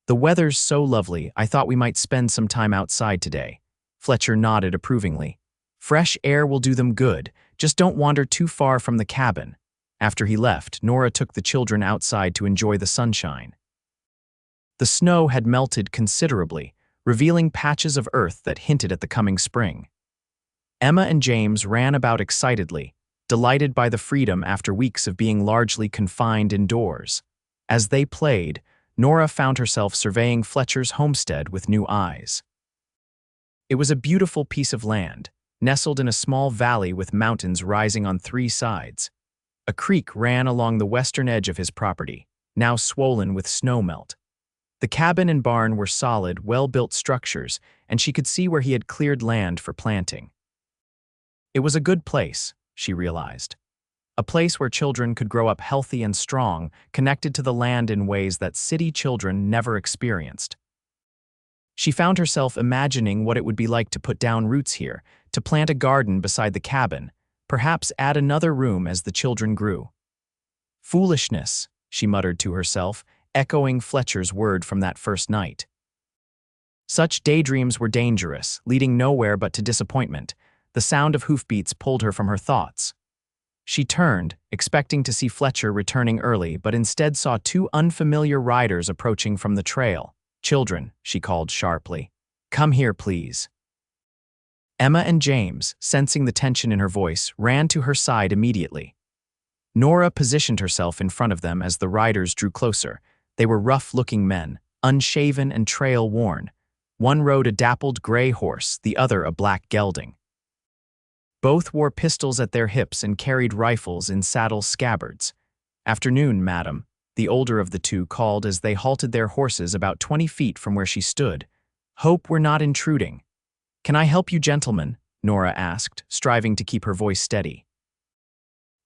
"The weather's so lovely, I thought we might spend some time outside today." Fletcher nodded approvingly. "Fresh air will do them good, just don't wander too far from the cabin." After he left, Nora took the children outside to enjoy the sunshine. The snow had melted considerably, revealing patches of earth that hinted at the coming spring. Emma and James ran about excitedly, delighted by the freedom after weeks of being largely confined indoors. As they played, Nora found herself surveying Fletcher's homestead with new eyes. It was a beautiful piece of land, nestled in a small valley with mountains rising on 3 sides. A creek ran along the western edge of his property, now swollen with snowmelt. The cabin and barn were solid, well-built structures, and she could see where he had cleared land for planting. It was a good place, she realized. A place where children could grow up healthy and strong, connected to the land in ways that city children never experienced. She found herself imagining what it would be like to put down roots here, to plant a garden beside the cabin, perhaps add another room as the children grew. Foolishness, she muttered to herself, echoing Fletcher's word from that first night. Such daydreams were dangerous, leading nowhere but to disappointment. The sound of hoofbeats pulled her from her thoughts. She turned, expecting to see Fletcher returning early, but instead saw two unfamiliar riders approaching from the trail. "Children," she called sharply. "Come here, please." Emma and James, sensing the tension in her voice, ran to her side immediately. Nora positioned herself in front of them as the riders drew closer. They were rough-looking men, unshaven and trail-worn. One rode a dappled gray horse, the other a black gelding. Both wore pistols at their hips and carried rifles in saddle scabbards. "Afternoon, madam," the older of the two called as they halted their horses about 20 feet from where she stood. "Hope we're not intruding." "Can I help you, gentlemen?" Nora asked, striving to keep her voice steady.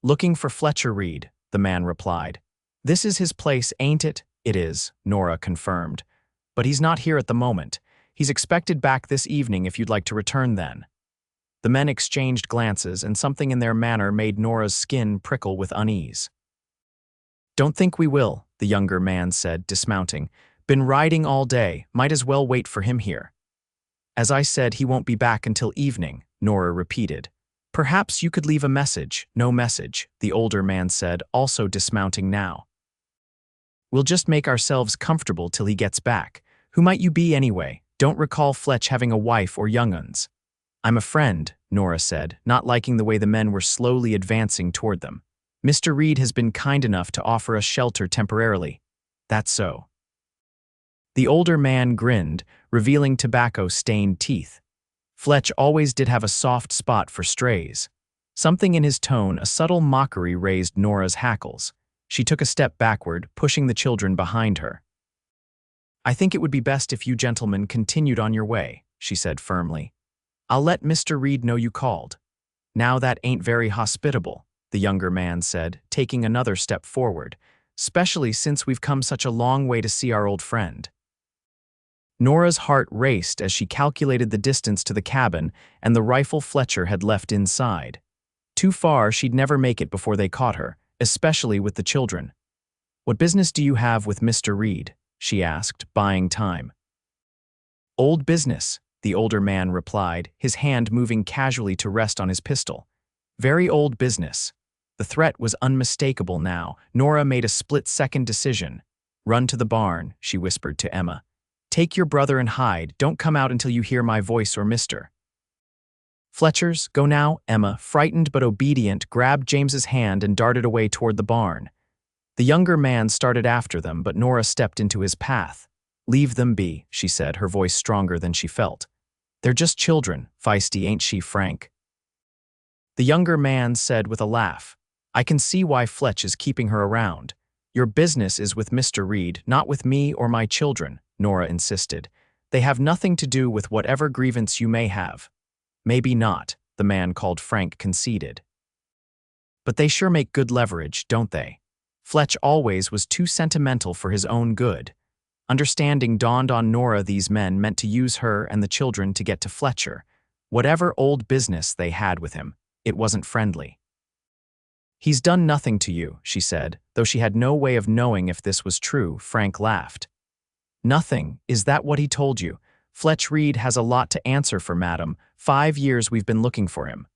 "Looking for Fletcher Reid," the man replied. "This is his place, ain't it?" "It is," Nora confirmed. "But he's not here at the moment. He's expected back this evening if you'd like to return then." The men exchanged glances, and something in their manner made Nora's skin prickle with unease. "Don't think we will," the younger man said, dismounting. "Been riding all day, might as well wait for him here." "As I said, he won't be back until evening," Nora repeated. "Perhaps you could leave a message." "No message," the older man said, also dismounting now. "We'll just make ourselves comfortable till he gets back. Who might you be anyway? Don't recall Fletch having a wife or young uns." "I'm a friend," Nora said, not liking the way the men were slowly advancing toward them. "Mr. Reid has been kind enough to offer us shelter temporarily." "That's so." The older man grinned, revealing tobacco-stained teeth. Fletch always did have a soft spot for strays. Something in his tone, a subtle mockery, raised Nora's hackles. She took a step backward, pushing the children behind her. "I think it would be best if you gentlemen continued on your way," she said firmly. "I'll let Mr. Reid know you called." "Now that ain't very hospitable," the younger man said, taking another step forward, "especially since we've come such a long way to see our old friend." Nora's heart raced as she calculated the distance to the cabin and the rifle Fletcher had left inside. Too far, she'd never make it before they caught her, especially with the children. "What business do you have with Mr. Reid?" she asked, buying time. "Old business," the older man replied, his hand moving casually to rest on his pistol. "Very old business." The threat was unmistakable now. Nora made a split-second decision. "Run to the barn," she whispered to Emma. "Take your brother and hide. Don't come out until you hear my voice or Mr. Fletcher's. Go now." Emma, frightened but obedient, grabbed James's hand and darted away toward the barn. The younger man started after them, but Nora stepped into his path. "Leave them be," she said, her voice stronger than she felt. "They're just children. Feisty, ain't she, Frank?" The younger man said with a laugh, "I can see why Fletch is keeping her around. Your business is with Mr. Reid, not with me or my children," Nora insisted. "They have nothing to do with whatever grievance you may have." "Maybe not," the man called Frank conceded. "But they sure make good leverage, don't they?" Fletch always was too sentimental for his own good. Understanding dawned on Nora these men meant to use her and the children to get to Fletcher. Whatever old business they had with him, it wasn't friendly. "He's done nothing to you," she said, though she had no way of knowing if this was true. Frank laughed. "Nothing? Is that what he told you? Fletch Reid has a lot to answer for, madam. 5 years we've been looking for him.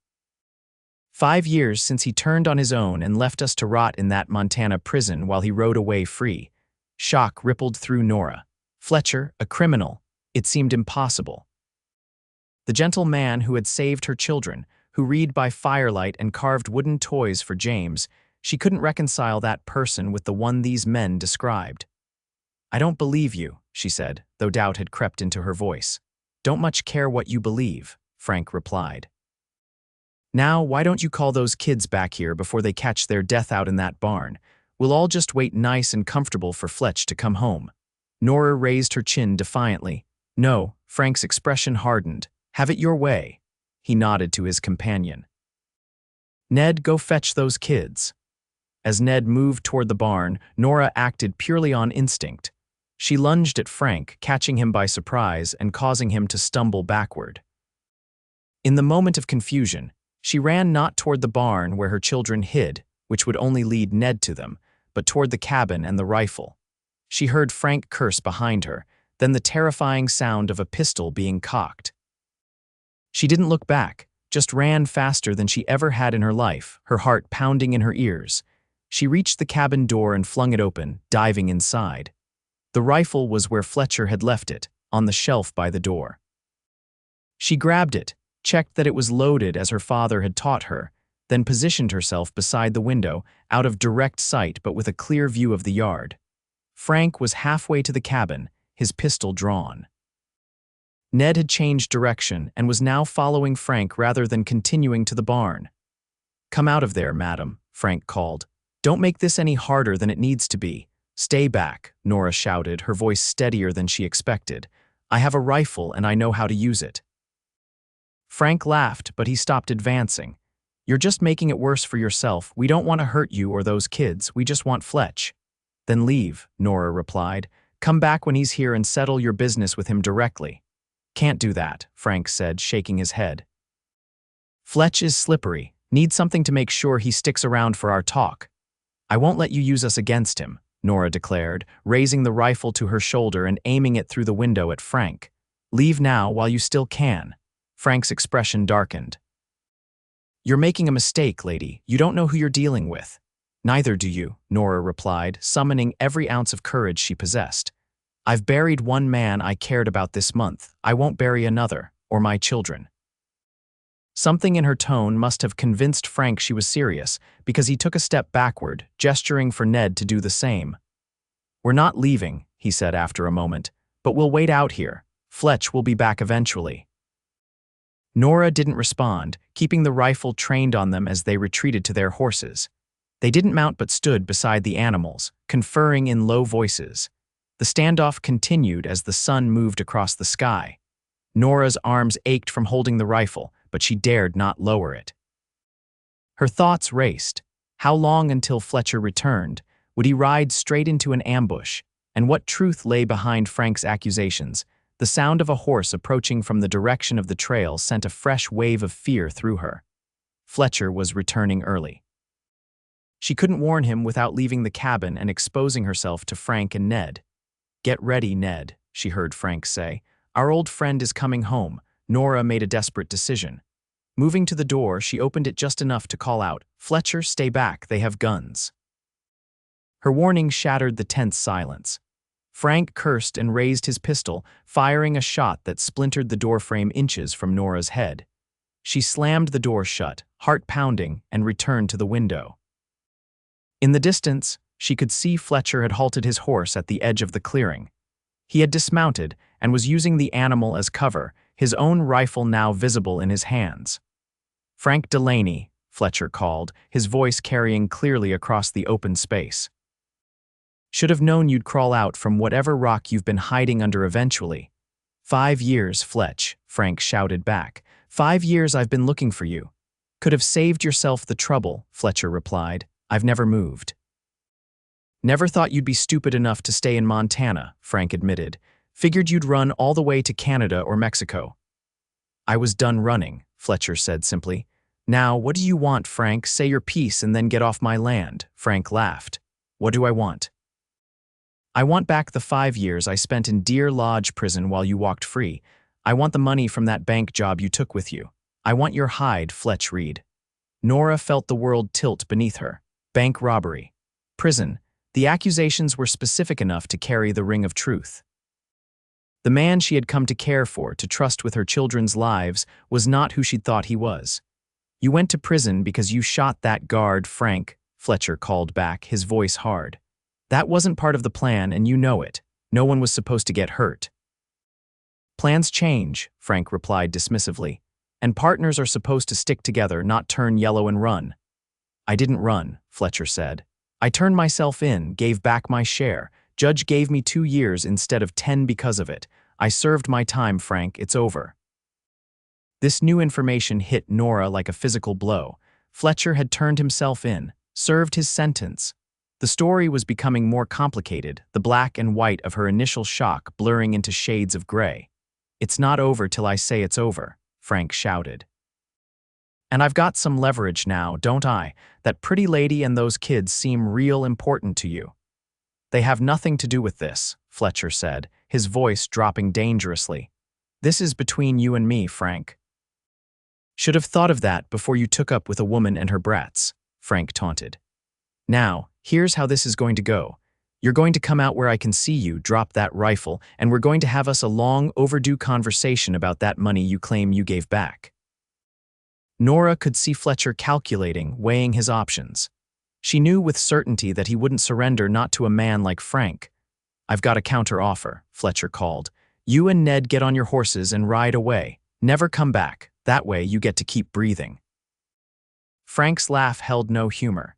5 years since he turned on his own and left us to rot in that Montana prison while he rode away free." Shock rippled through Nora. Fletcher, a criminal. It seemed impossible. The gentle man who had saved her children, who read by firelight and carved wooden toys for James, she couldn't reconcile that person with the one these men described. "I don't believe you," she said, though doubt had crept into her voice. "Don't much care what you believe," Frank replied. "Now, why don't you call those kids back here before they catch their death out in that barn? We'll all just wait nice and comfortable for Fletch to come home." Nora raised her chin defiantly. "No," Frank's expression hardened. "Have it your way." He nodded to his companion. "Ned, go fetch those kids." As Ned moved toward the barn, Nora acted purely on instinct. She lunged at Frank, catching him by surprise and causing him to stumble backward. In the moment of confusion, she ran not toward the barn where her children hid, which would only lead Ned to them, but toward the cabin and the rifle. She heard Frank curse behind her, then the terrifying sound of a pistol being cocked. She didn't look back, just ran faster than she ever had in her life, her heart pounding in her ears. She reached the cabin door and flung it open, diving inside. The rifle was where Fletcher had left it, on the shelf by the door. She grabbed it, checked that it was loaded as her father had taught her, then positioned herself beside the window, out of direct sight but with a clear view of the yard. Frank was halfway to the cabin, his pistol drawn. Ned had changed direction and was now following Frank rather than continuing to the barn. "Come out of there, madam," Frank called. "Don't make this any harder than it needs to be." "Stay back," Nora shouted, her voice steadier than she expected. "I have a rifle and I know how to use it." Frank laughed, but he stopped advancing. "You're just making it worse for yourself. We don't want to hurt you or those kids. We just want Fletch." "Then leave," Nora replied. "Come back when he's here and settle your business with him directly." "Can't do that," Frank said, shaking his head. "Fletch is slippery. Need something to make sure he sticks around for our talk." "I won't let you use us against him," Nora declared, raising the rifle to her shoulder and aiming it through the window at Frank. "Leave now while you still can." Frank's expression darkened. "You're making a mistake, lady. You don't know who you're dealing with." "Neither do you," Nora replied, summoning every ounce of courage she possessed. "I've buried one man I cared about this month. I won't bury another, or my children." Something in her tone must have convinced Frank she was serious, because he took a step backward, gesturing for Ned to do the same. "We're not leaving," he said after a moment, "but we'll wait out here. Fletch will be back eventually." Nora didn't respond, keeping the rifle trained on them as they retreated to their horses. They didn't mount but stood beside the animals, conferring in low voices. The standoff continued as the sun moved across the sky. Nora's arms ached from holding the rifle, but she dared not lower it. Her thoughts raced. How long until Fletcher returned? Would he ride straight into an ambush? And what truth lay behind Frank's accusations? The sound of a horse approaching from the direction of the trail sent a fresh wave of fear through her. Fletcher was returning early. She couldn't warn him without leaving the cabin and exposing herself to Frank and Ned. "Get ready, Ned," she heard Frank say. "Our old friend is coming home." Nora made a desperate decision. Moving to the door, she opened it just enough to call out, "Fletcher, stay back, they have guns." Her warning shattered the tense silence. Frank cursed and raised his pistol, firing a shot that splintered the doorframe inches from Nora's head. She slammed the door shut, heart pounding, and returned to the window. In the distance, she could see Fletcher had halted his horse at the edge of the clearing. He had dismounted and was using the animal as cover, his own rifle now visible in his hands. "Frank Delaney," Fletcher called, his voice carrying clearly across the open space. "Should have known you'd crawl out from whatever rock you've been hiding under eventually." "5 years, Fletch," Frank shouted back. "5 years I've been looking for you." "Could have saved yourself the trouble," Fletcher replied. "I've never moved." "Never thought you'd be stupid enough to stay in Montana," Frank admitted. "Figured you'd run all the way to Canada or Mexico." "I was done running," Fletcher said simply. "Now, what do you want, Frank? Say your piece and then get off my land." Frank laughed. "What do I want?" "I want back the 5 years I spent in Deer Lodge prison while you walked free. I want the money from that bank job you took with you. I want your hide, Fletcher Reid." Nora felt the world tilt beneath her. Bank robbery. Prison. The accusations were specific enough to carry the ring of truth. The man she had come to care for, to trust with her children's lives, was not who she'd thought he was. "You went to prison because you shot that guard, Frank," Fletcher called back, his voice hard. "That wasn't part of the plan, and you know it. No one was supposed to get hurt." "Plans change," Frank replied dismissively. "And partners are supposed to stick together, not turn yellow and run." "I didn't run," Fletcher said. "I turned myself in, gave back my share. Judge gave me 2 years instead of 10 because of it. I served my time, Frank. It's over." This new information hit Nora like a physical blow. Fletcher had turned himself in, served his sentence. The story was becoming more complicated, the black and white of her initial shock blurring into shades of gray. "It's not over till I say it's over," Frank shouted. "And I've got some leverage now, don't I? That pretty lady and those kids seem real important to you." "They have nothing to do with this," Fletcher said, his voice dropping dangerously. "This is between you and me, Frank." "Should have thought of that before you took up with a woman and her brats," Frank taunted. "Now, here's how this is going to go. You're going to come out where I can see you drop that rifle, and we're going to have us a long, overdue conversation about that money you claim you gave back." Nora could see Fletcher calculating, weighing his options. She knew with certainty that he wouldn't surrender, not to a man like Frank. "I've got a counter-offer," Fletcher called. "You and Ned get on your horses and ride away. Never come back. That way you get to keep breathing." Frank's laugh held no humor.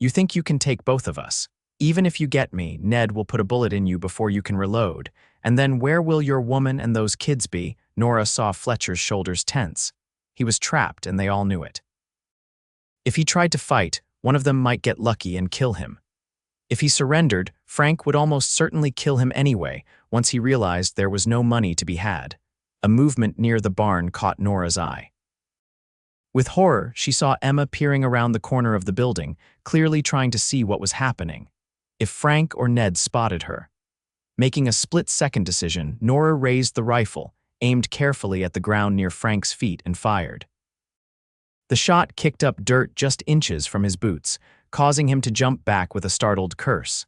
"You think you can take both of us? Even if you get me, Ned will put a bullet in you before you can reload. And then where will your woman and those kids be?" Nora saw Fletcher's shoulders tense. He was trapped, and they all knew it. If he tried to fight, one of them might get lucky and kill him. If he surrendered, Frank would almost certainly kill him anyway, once he realized there was no money to be had. A movement near the barn caught Nora's eye. With horror, she saw Emma peering around the corner of the building, clearly trying to see what was happening. If Frank or Ned spotted her. Making a split-second decision, Nora raised the rifle, aimed carefully at the ground near Frank's feet, and fired. The shot kicked up dirt just inches from his boots, causing him to jump back with a startled curse.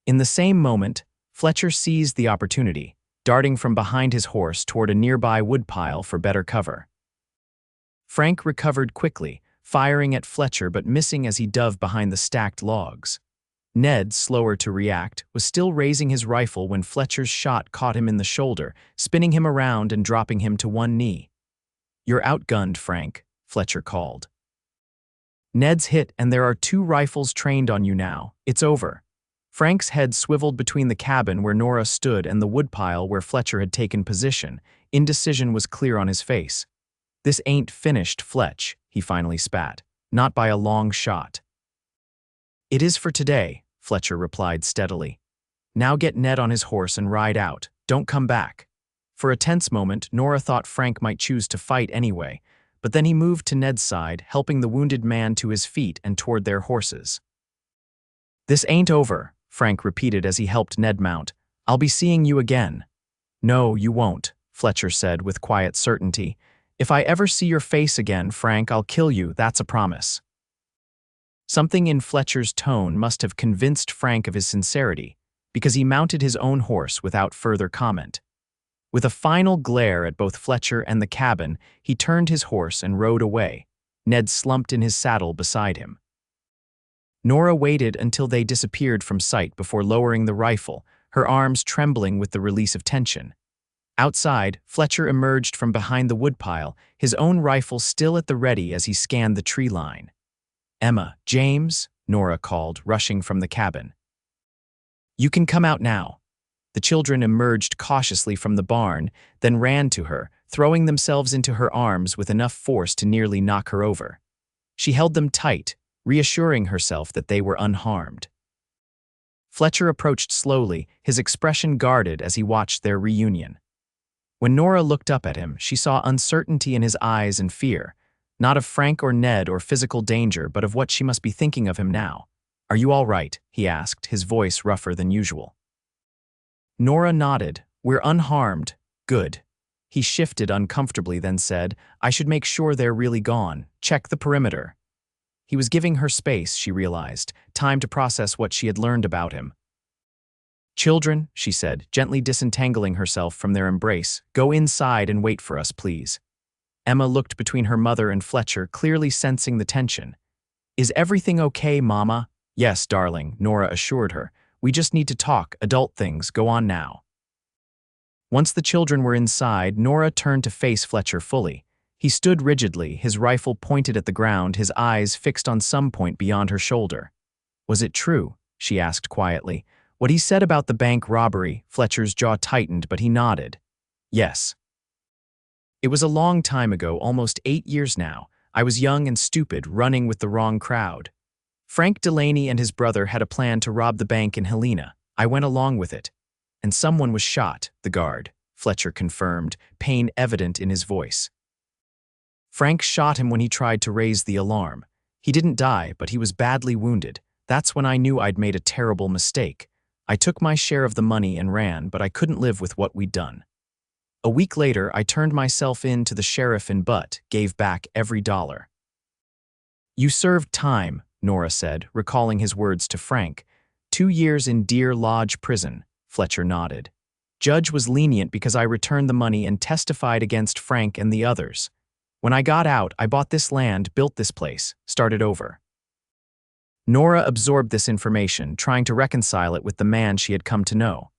In the same moment, Fletcher seized the opportunity, darting from behind his horse toward a nearby woodpile for better cover. Frank recovered quickly, firing at Fletcher but missing as he dove behind the stacked logs. Ned, slower to react, was still raising his rifle when Fletcher's shot caught him in the shoulder, spinning him around and dropping him to one knee. "You're outgunned, Frank," Fletcher called. "Ned's hit, and there are 2 rifles trained on you now. It's over." Frank's head swiveled between the cabin where Nora stood and the woodpile where Fletcher had taken position. Indecision was clear on his face. "This ain't finished, Fletch," he finally spat. "Not by a long shot." "It is for today," Fletcher replied steadily. "Now get Ned on his horse and ride out. Don't come back." For a tense moment, Nora thought Frank might choose to fight anyway, but then he moved to Ned's side, helping the wounded man to his feet and toward their horses. "This ain't over," Frank repeated as he helped Ned mount. "I'll be seeing you again." "No, you won't," Fletcher said with quiet certainty. "If I ever see your face again, Frank, I'll kill you, that's a promise." Something in Fletcher's tone must have convinced Frank of his sincerity, because he mounted his own horse without further comment. With a final glare at both Fletcher and the cabin, he turned his horse and rode away. Ned slumped in his saddle beside him. Nora waited until they disappeared from sight before lowering the rifle, her arms trembling with the release of tension. Outside, Fletcher emerged from behind the woodpile, his own rifle still at the ready as he scanned the tree line. "Emma, James," Nora called, rushing from the cabin. "You can come out now." The children emerged cautiously from the barn, then ran to her, throwing themselves into her arms with enough force to nearly knock her over. She held them tight, reassuring herself that they were unharmed. Fletcher approached slowly, his expression guarded as he watched their reunion. When Nora looked up at him, she saw uncertainty in his eyes and fear, not of Frank or Ned or physical danger, but of what she must be thinking of him now. "Are you all right?" he asked, his voice rougher than usual. Nora nodded. "We're unharmed. Good." He shifted uncomfortably, then said, "I should make sure they're really gone. Check the perimeter." He was giving her space, she realized, time to process what she had learned about him. "Children," she said, gently disentangling herself from their embrace, "go inside and wait for us, please." Emma looked between her mother and Fletcher, clearly sensing the tension. "Is everything okay, Mama?" "Yes, darling," Nora assured her. "We just need to talk, adult things. Go on now." Once the children were inside, Nora turned to face Fletcher fully. He stood rigidly, his rifle pointed at the ground, his eyes fixed on some point beyond her shoulder. "Was it true?" she asked quietly. "What he said about the bank robbery?" Fletcher's jaw tightened, but he nodded. "Yes." "It was a long time ago, almost 8 years now. I was young and stupid, running with the wrong crowd." Frank Delaney and his brother had a plan to rob the bank in Helena. I went along with it. And someone was shot, the guard, Fletcher confirmed, pain evident in his voice. Frank shot him when he tried to raise the alarm. He didn't die, but he was badly wounded. That's when I knew I'd made a terrible mistake. I took my share of the money and ran, but I couldn't live with what we'd done. A week later, I turned myself in to the sheriff in Butte, gave back every dollar. You served time, Nora said, recalling his words to Frank. 2 years in Deer Lodge prison, Fletcher nodded. Judge was lenient because I returned the money and testified against Frank and the others. When I got out, I bought this land, built this place, started over. Nora absorbed this information, trying to reconcile it with the man she had come to know.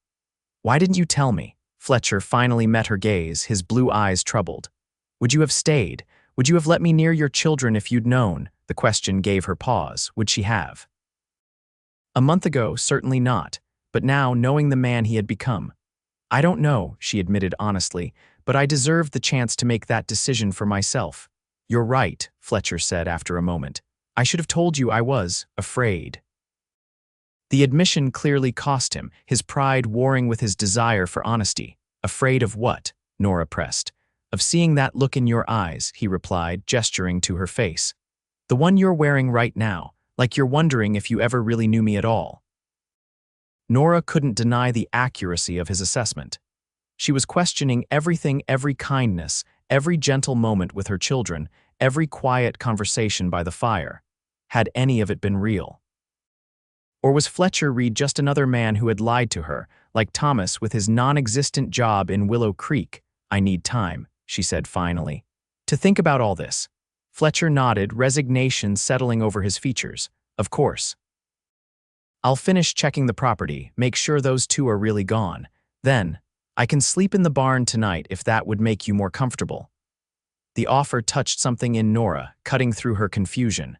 Why didn't you tell me? Fletcher finally met her gaze, his blue eyes troubled. Would you have stayed? Would you have let me near your children if you'd known? The question gave her pause. Would she have? A month ago, certainly not, but now, knowing the man he had become. I don't know, she admitted honestly, but I deserved the chance to make that decision for myself. You're right, Fletcher said after a moment. I should have told you I was afraid. The admission clearly cost him, his pride warring with his desire for honesty. Afraid of what? Nora pressed. Of seeing that look in your eyes, he replied, gesturing to her face. The one you're wearing right now, like you're wondering if you ever really knew me at all. Nora couldn't deny the accuracy of his assessment. She was questioning everything, every kindness, every gentle moment with her children, every quiet conversation by the fire. Had any of it been real? Or was Fletcher Reid just another man who had lied to her, like Thomas with his non-existent job in Willow Creek? I need time, she said finally. To think about all this. Fletcher nodded, resignation settling over his features. Of course. I'll finish checking the property, make sure those two are really gone. Then, I can sleep in the barn tonight if that would make you more comfortable. The offer touched something in Nora, cutting through her confusion.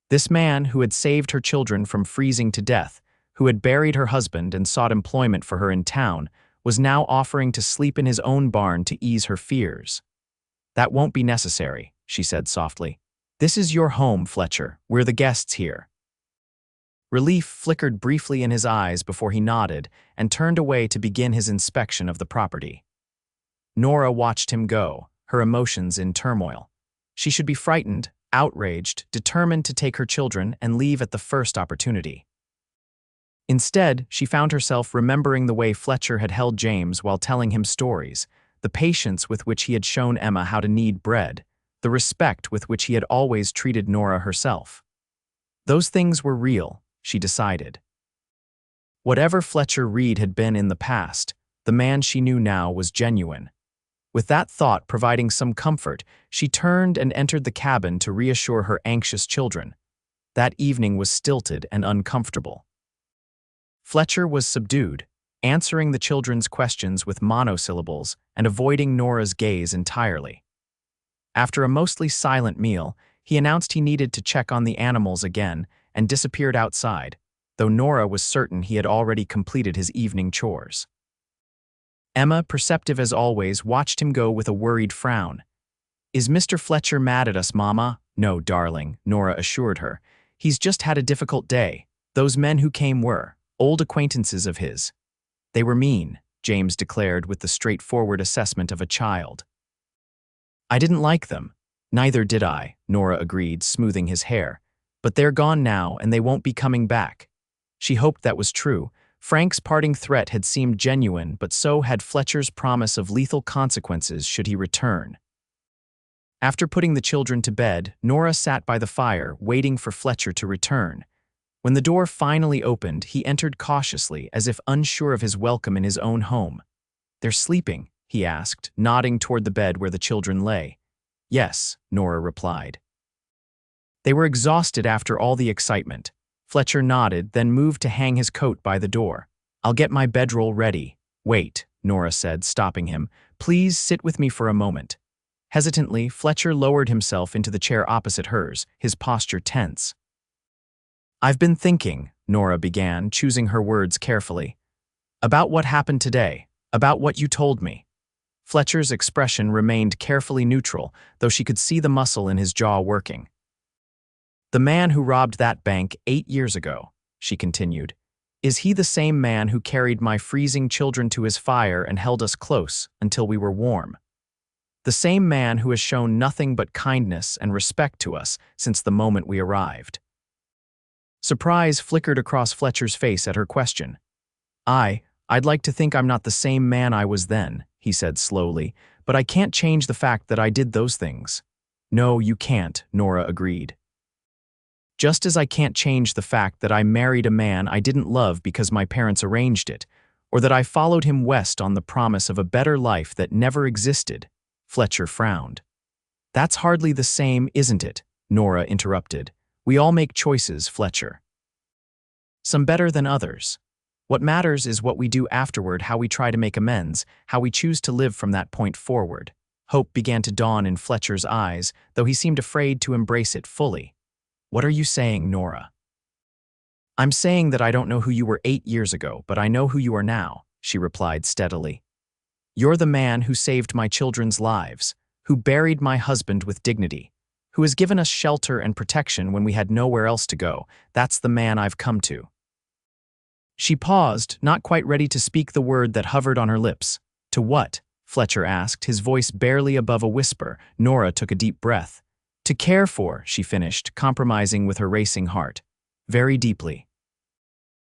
This man who had saved her children from freezing to death, who had buried her husband and sought employment for her in town, was now offering to sleep in his own barn to ease her fears. That won't be necessary, she said softly. This is your home, Fletcher. We're the guests here. Relief flickered briefly in his eyes before he nodded and turned away to begin his inspection of the property. Nora watched him go, her emotions in turmoil. She should be frightened, outraged, determined to take her children and leave at the first opportunity. Instead, she found herself remembering the way Fletcher had held James while telling him stories, the patience with which he had shown Emma how to knead bread, the respect with which he had always treated Nora herself. Those things were real, she decided. Whatever Fletcher Reid had been in the past, the man she knew now was genuine. With that thought providing some comfort, she turned and entered the cabin to reassure her anxious children. That evening was stilted and uncomfortable. Fletcher was subdued, answering the children's questions with monosyllables and avoiding Nora's gaze entirely. After a mostly silent meal, he announced he needed to check on the animals again and disappeared outside, though Nora was certain he had already completed his evening chores. Emma, perceptive as always, watched him go with a worried frown. Is Mr. Fletcher mad at us, Mama? No, darling, Nora assured her. He's just had a difficult day. Those men who came were old acquaintances of his. They were mean, James declared with the straightforward assessment of a child. I didn't like them. Neither did I, Nora agreed, smoothing his hair. But they're gone now, and they won't be coming back. She hoped that was true. Frank's parting threat had seemed genuine, but so had Fletcher's promise of lethal consequences should he return. After putting the children to bed, Nora sat by the fire, waiting for Fletcher to return. When the door finally opened, he entered cautiously, as if unsure of his welcome in his own home. They're sleeping, he asked, nodding toward the bed where the children lay. Yes, Nora replied. They were exhausted after all the excitement. Fletcher nodded, then moved to hang his coat by the door. I'll get my bedroll ready. Wait, Nora said, stopping him. Please sit with me for a moment. Hesitantly, Fletcher lowered himself into the chair opposite hers, his posture tense. I've been thinking, Nora began, choosing her words carefully. About what happened today, about what you told me. Fletcher's expression remained carefully neutral, though she could see the muscle in his jaw working. "The man who robbed that bank 8 years ago," she continued. "Is he the same man who carried my freezing children to his fire and held us close until we were warm? The same man who has shown nothing but kindness and respect to us since the moment we arrived?" Surprise flickered across Fletcher's face at her question. I'd like to think I'm not the same man I was then," he said slowly, "but I can't change the fact that I did those things." "No, you can't," Nora agreed. "Just as I can't change the fact that I married a man I didn't love because my parents arranged it, or that I followed him west on the promise of a better life that never existed." Fletcher frowned. "That's hardly the same, isn't it?" Nora interrupted. "We all make choices, Fletcher. Some better than others. What matters is what we do afterward, how we try to make amends, how we choose to live from that point forward." Hope began to dawn in Fletcher's eyes, though he seemed afraid to embrace it fully. "What are you saying, Nora?" "I'm saying that I don't know who you were 8 years ago, but I know who you are now," she replied steadily. "You're the man who saved my children's lives, who buried my husband with dignity, who has given us shelter and protection when we had nowhere else to go. That's the man I've come to." She paused, not quite ready to speak the word that hovered on her lips. "To what?" Fletcher asked, his voice barely above a whisper. Nora took a deep breath. "To care for," she finished, compromising with her racing heart. "Very deeply."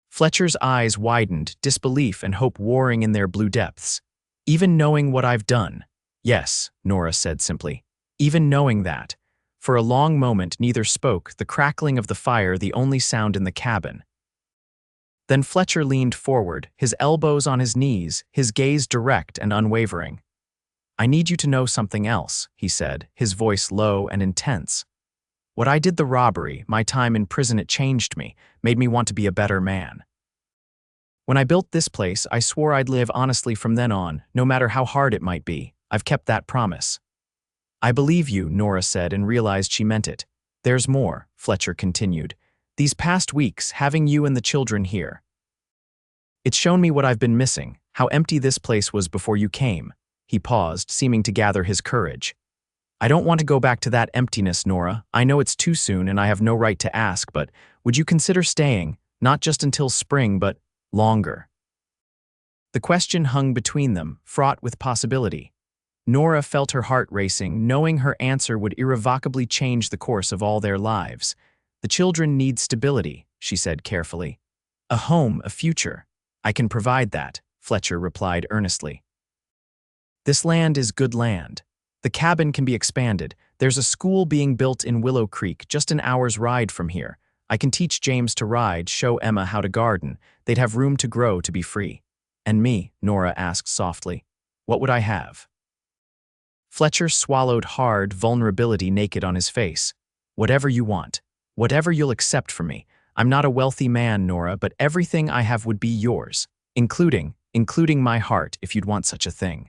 Fletcher's eyes widened, disbelief and hope warring in their blue depths. "Even knowing what I've done?" "Yes," Nora said simply. "Even knowing that." For a long moment neither spoke, the crackling of the fire the only sound in the cabin. Then Fletcher leaned forward, his elbows on his knees, his gaze direct and unwavering. "I need you to know something else," he said, his voice low and intense. "What I did, the robbery, my time in prison, it changed me, made me want to be a better man. When I built this place, I swore I'd live honestly from then on, no matter how hard it might be. I've kept that promise." "I believe you," Nora said, and realized she meant it. "There's more," Fletcher continued. "These past weeks, having you and the children here, it's shown me what I've been missing, how empty this place was before you came." He paused, seeming to gather his courage. "I don't want to go back to that emptiness, Nora. I know it's too soon and I have no right to ask, but would you consider staying, not just until spring, but longer?" The question hung between them, fraught with possibility. Nora felt her heart racing, knowing her answer would irrevocably change the course of all their lives. "The children need stability," she said carefully. "A home, a future. I can provide that," Fletcher replied earnestly. "This land is good land. The cabin can be expanded. There's a school being built in Willow Creek, just an hour's ride from here. I can teach James to ride, show Emma how to garden. They'd have room to grow, to be free." "And me?" Nora asked softly. "What would I have?" Fletcher swallowed hard, vulnerability naked on his face. "Whatever you want. Whatever you'll accept from me. I'm not a wealthy man, Nora, but everything I have would be yours, including my heart, if you'd want such a thing."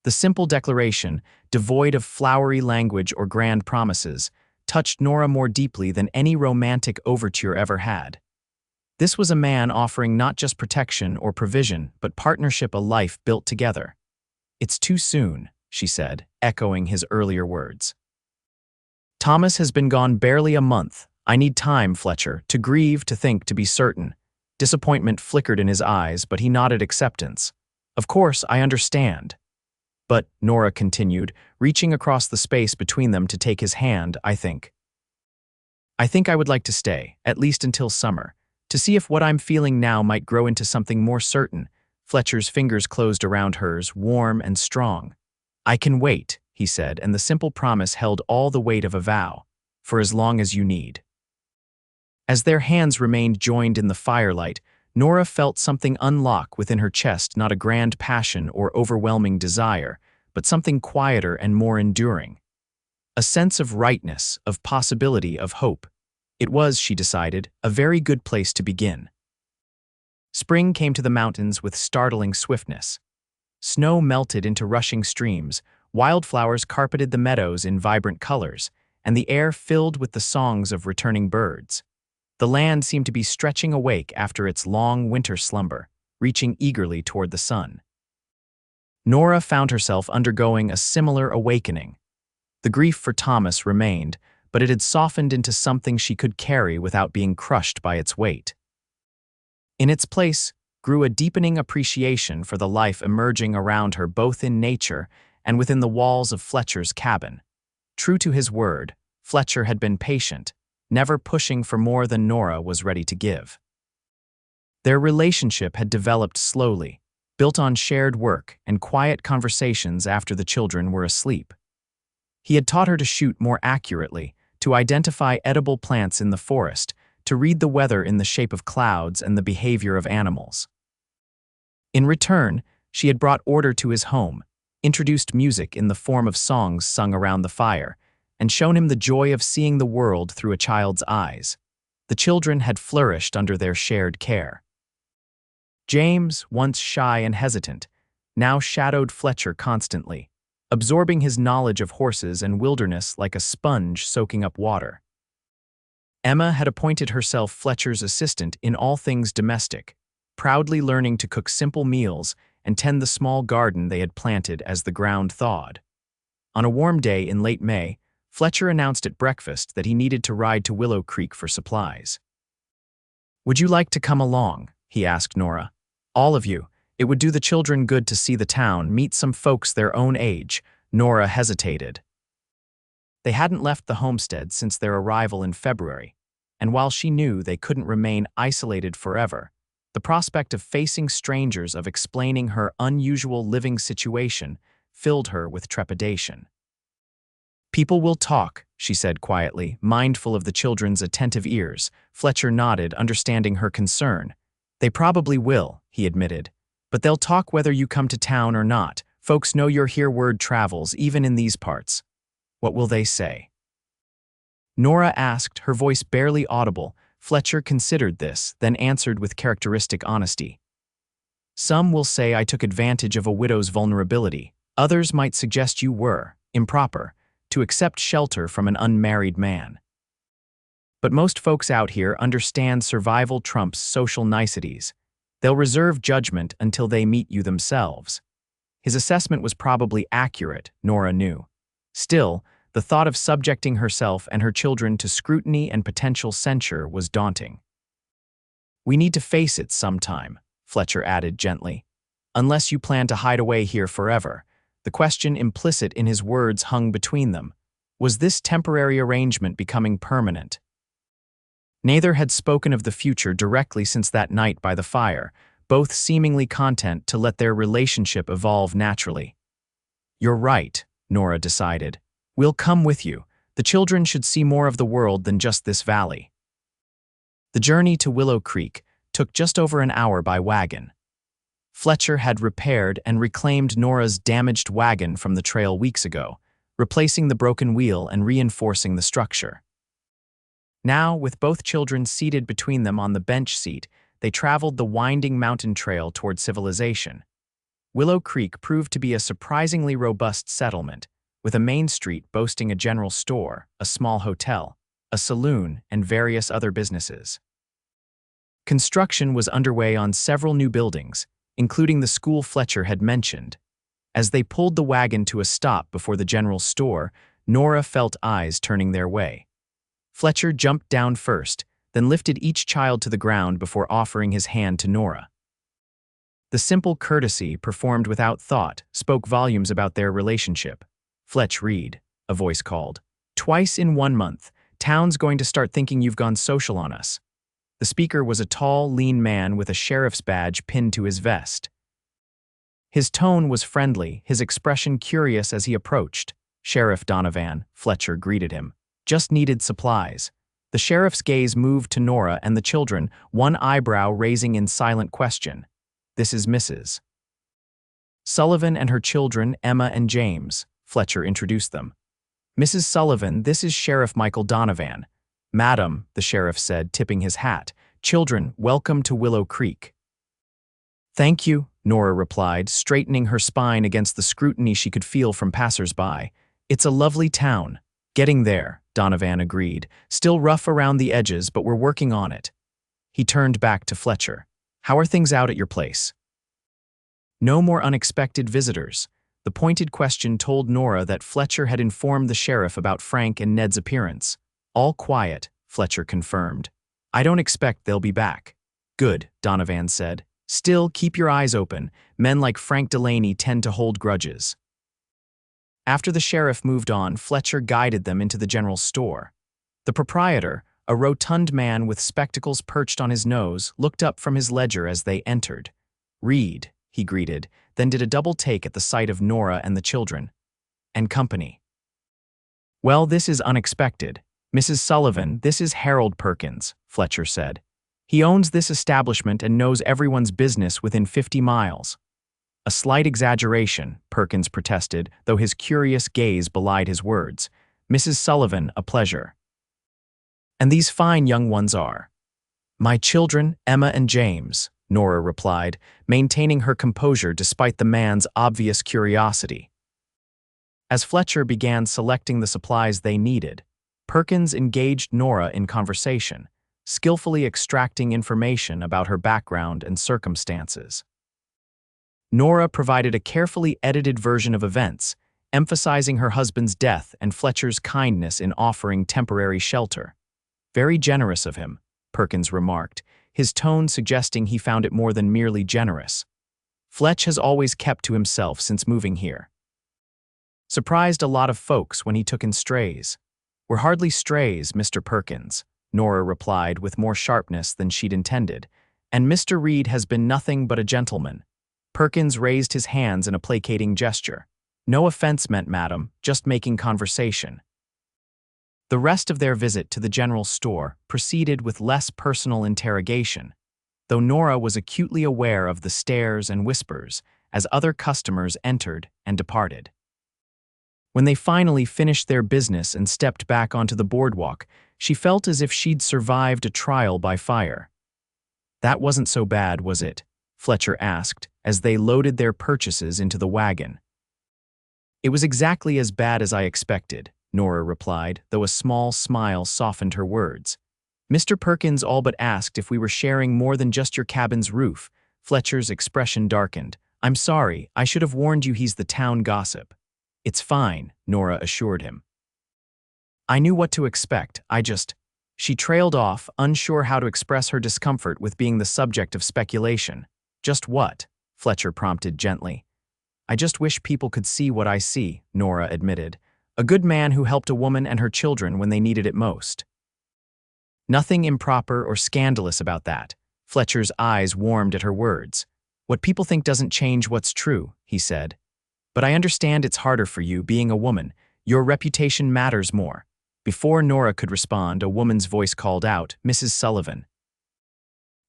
The simple declaration, devoid of flowery language or grand promises, touched Nora more deeply than any romantic overture ever had. This was a man offering not just protection or provision, but partnership, a life built together. "It's too soon," she said, echoing his earlier words. "Thomas has been gone barely a month. I need time, Fletcher, to grieve, to think, to be certain." Disappointment flickered in his eyes, but he nodded acceptance. "Of course, I understand." "But," Nora continued, reaching across the space between them to take his hand, I think I would like to stay, at least until summer, to see if what I'm feeling now might grow into something more certain." Fletcher's fingers closed around hers, warm and strong. "I can wait," he said, and the simple promise held all the weight of a vow. "For as long as you need." As their hands remained joined in the firelight, Nora felt something unlock within her chest, not a grand passion or overwhelming desire, but something quieter and more enduring. A sense of rightness, of possibility, of hope. It was, she decided, a very good place to begin. Spring came to the mountains with startling swiftness. Snow melted into rushing streams, wildflowers carpeted the meadows in vibrant colors, and the air filled with the songs of returning birds. The land seemed to be stretching awake after its long winter slumber, reaching eagerly toward the sun. Nora found herself undergoing a similar awakening. The grief for Thomas remained, but it had softened into something she could carry without being crushed by its weight. In its place grew a deepening appreciation for the life emerging around her both in nature and within the walls of Fletcher's cabin. True to his word, Fletcher had been patient, never pushing for more than Nora was ready to give. Their relationship had developed slowly, built on shared work and quiet conversations after the children were asleep. He had taught her to shoot more accurately, to identify edible plants in the forest, to read the weather in the shape of clouds and the behavior of animals. In return, she had brought order to his home, introduced music in the form of songs sung around the fire, and shown him the joy of seeing the world through a child's eyes. The children had flourished under their shared care. James, once shy and hesitant, now shadowed Fletcher constantly, absorbing his knowledge of horses and wilderness like a sponge soaking up water. Emma had appointed herself Fletcher's assistant in all things domestic, proudly learning to cook simple meals and tend the small garden they had planted as the ground thawed. On a warm day in late May, Fletcher announced at breakfast that he needed to ride to Willow Creek for supplies. "Would you like to come along?" he asked Nora. "All of you. It would do the children good to see the town, meet some folks their own age." Nora hesitated. They hadn't left the homestead since their arrival in February, and while she knew they couldn't remain isolated forever, the prospect of facing strangers, of explaining her unusual living situation, filled her with trepidation. "People will talk," she said quietly, mindful of the children's attentive ears. Fletcher nodded, understanding her concern. "They probably will," he admitted, "but they'll talk whether you come to town or not. Folks know you're here, word travels, even in these parts. What will they say?" Nora asked, her voice barely audible. Fletcher considered this, then answered with characteristic honesty. "Some will say I took advantage of a widow's vulnerability. Others might suggest you were improper to accept shelter from an unmarried man. But most folks out here understand survival trumps social niceties. They'll reserve judgment until they meet you themselves." His assessment was probably accurate, Nora knew. Still, the thought of subjecting herself and her children to scrutiny and potential censure was daunting. "We need to face it sometime," Fletcher added gently. "Unless you plan to hide away here forever." The question implicit in his words hung between them. Was this temporary arrangement becoming permanent? Neither had spoken of the future directly since that night by the fire, both seemingly content to let their relationship evolve naturally. "You're right," Nora decided. "We'll come with you. The children should see more of the world than just this valley." The journey to Willow Creek took just over an hour by wagon. Fletcher had repaired and reclaimed Nora's damaged wagon from the trail weeks ago, replacing the broken wheel and reinforcing the structure. Now, with both children seated between them on the bench seat, they traveled the winding mountain trail toward civilization. Willow Creek proved to be a surprisingly robust settlement, with a main street boasting a general store, a small hotel, a saloon, and various other businesses. Construction was underway on several new buildings, including the school Fletcher had mentioned. As they pulled the wagon to a stop before the general store, Nora felt eyes turning their way. Fletcher jumped down first, then lifted each child to the ground before offering his hand to Nora. The simple courtesy, performed without thought, spoke volumes about their relationship. "Fletcher Reid," a voice called. "Twice in 1 month. Town's going to start thinking you've gone social on us." The speaker was a tall, lean man with a sheriff's badge pinned to his vest. His tone was friendly, his expression curious as he approached. "Sheriff Donovan," Fletcher greeted him. "Just needed supplies." The sheriff's gaze moved to Nora and the children, one eyebrow raising in silent question. "This is Mrs. Sullivan and her children, Emma and James," Fletcher introduced them. "Mrs. Sullivan, this is Sheriff Michael Donovan." "Madam," the sheriff said, tipping his hat. "Children, welcome to Willow Creek." "Thank you," Nora replied, straightening her spine against the scrutiny she could feel from passers-by. "It's a lovely town." "Getting there," Donovan agreed. "Still rough around the edges, but we're working on it." He turned back to Fletcher. "How are things out at your place?" No more unexpected visitors. The pointed question told Nora that Fletcher had informed the sheriff about Frank and Ned's appearance. All quiet, Fletcher confirmed. I don't expect they'll be back. Good, Donovan said. Still, keep your eyes open. Men like Frank Delaney tend to hold grudges. After the sheriff moved on, Fletcher guided them into the general store. The proprietor, a rotund man with spectacles perched on his nose, looked up from his ledger as they entered. Reid, he greeted, then did a double take at the sight of Nora and the children. And company. Well, this is unexpected. Mrs. Sullivan, this is Harold Perkins, Fletcher said. He owns this establishment and knows everyone's business within 50 miles. A slight exaggeration, Perkins protested, though his curious gaze belied his words. Mrs. Sullivan, a pleasure. And these fine young ones are? My children, Emma and James, Nora replied, maintaining her composure despite the man's obvious curiosity. As Fletcher began selecting the supplies they needed, Perkins engaged Nora in conversation, skillfully extracting information about her background and circumstances. Nora provided a carefully edited version of events, emphasizing her husband's death and Fletcher's kindness in offering temporary shelter. Very generous of him, Perkins remarked, his tone suggesting he found it more than merely generous. Fletch has always kept to himself since moving here. Surprised a lot of folks when he took in strays. We're hardly strays, Mr. Perkins, Nora replied with more sharpness than she'd intended, and Mr. Reid has been nothing but a gentleman. Perkins raised his hands in a placating gesture. No offense meant, madam, just making conversation. The rest of their visit to the general store proceeded with less personal interrogation, though Nora was acutely aware of the stares and whispers as other customers entered and departed. When they finally finished their business and stepped back onto the boardwalk, she felt as if she'd survived a trial by fire. That wasn't so bad, was it? Fletcher asked as they loaded their purchases into the wagon. It was exactly as bad as I expected, Nora replied, though a small smile softened her words. Mr. Perkins all but asked if we were sharing more than just your cabin's roof. Fletcher's expression darkened. I'm sorry, I should have warned you he's the town gossip. It's fine, Nora assured him. I knew what to expect, She trailed off, unsure how to express her discomfort with being the subject of speculation. Just what? Fletcher prompted gently. I just wish people could see what I see, Nora admitted. A good man who helped a woman and her children when they needed it most. Nothing improper or scandalous about that. Fletcher's eyes warmed at her words. What people think doesn't change what's true, he said. But I understand it's harder for you, being a woman. Your reputation matters more. Before Nora could respond, a woman's voice called out, Mrs. Sullivan.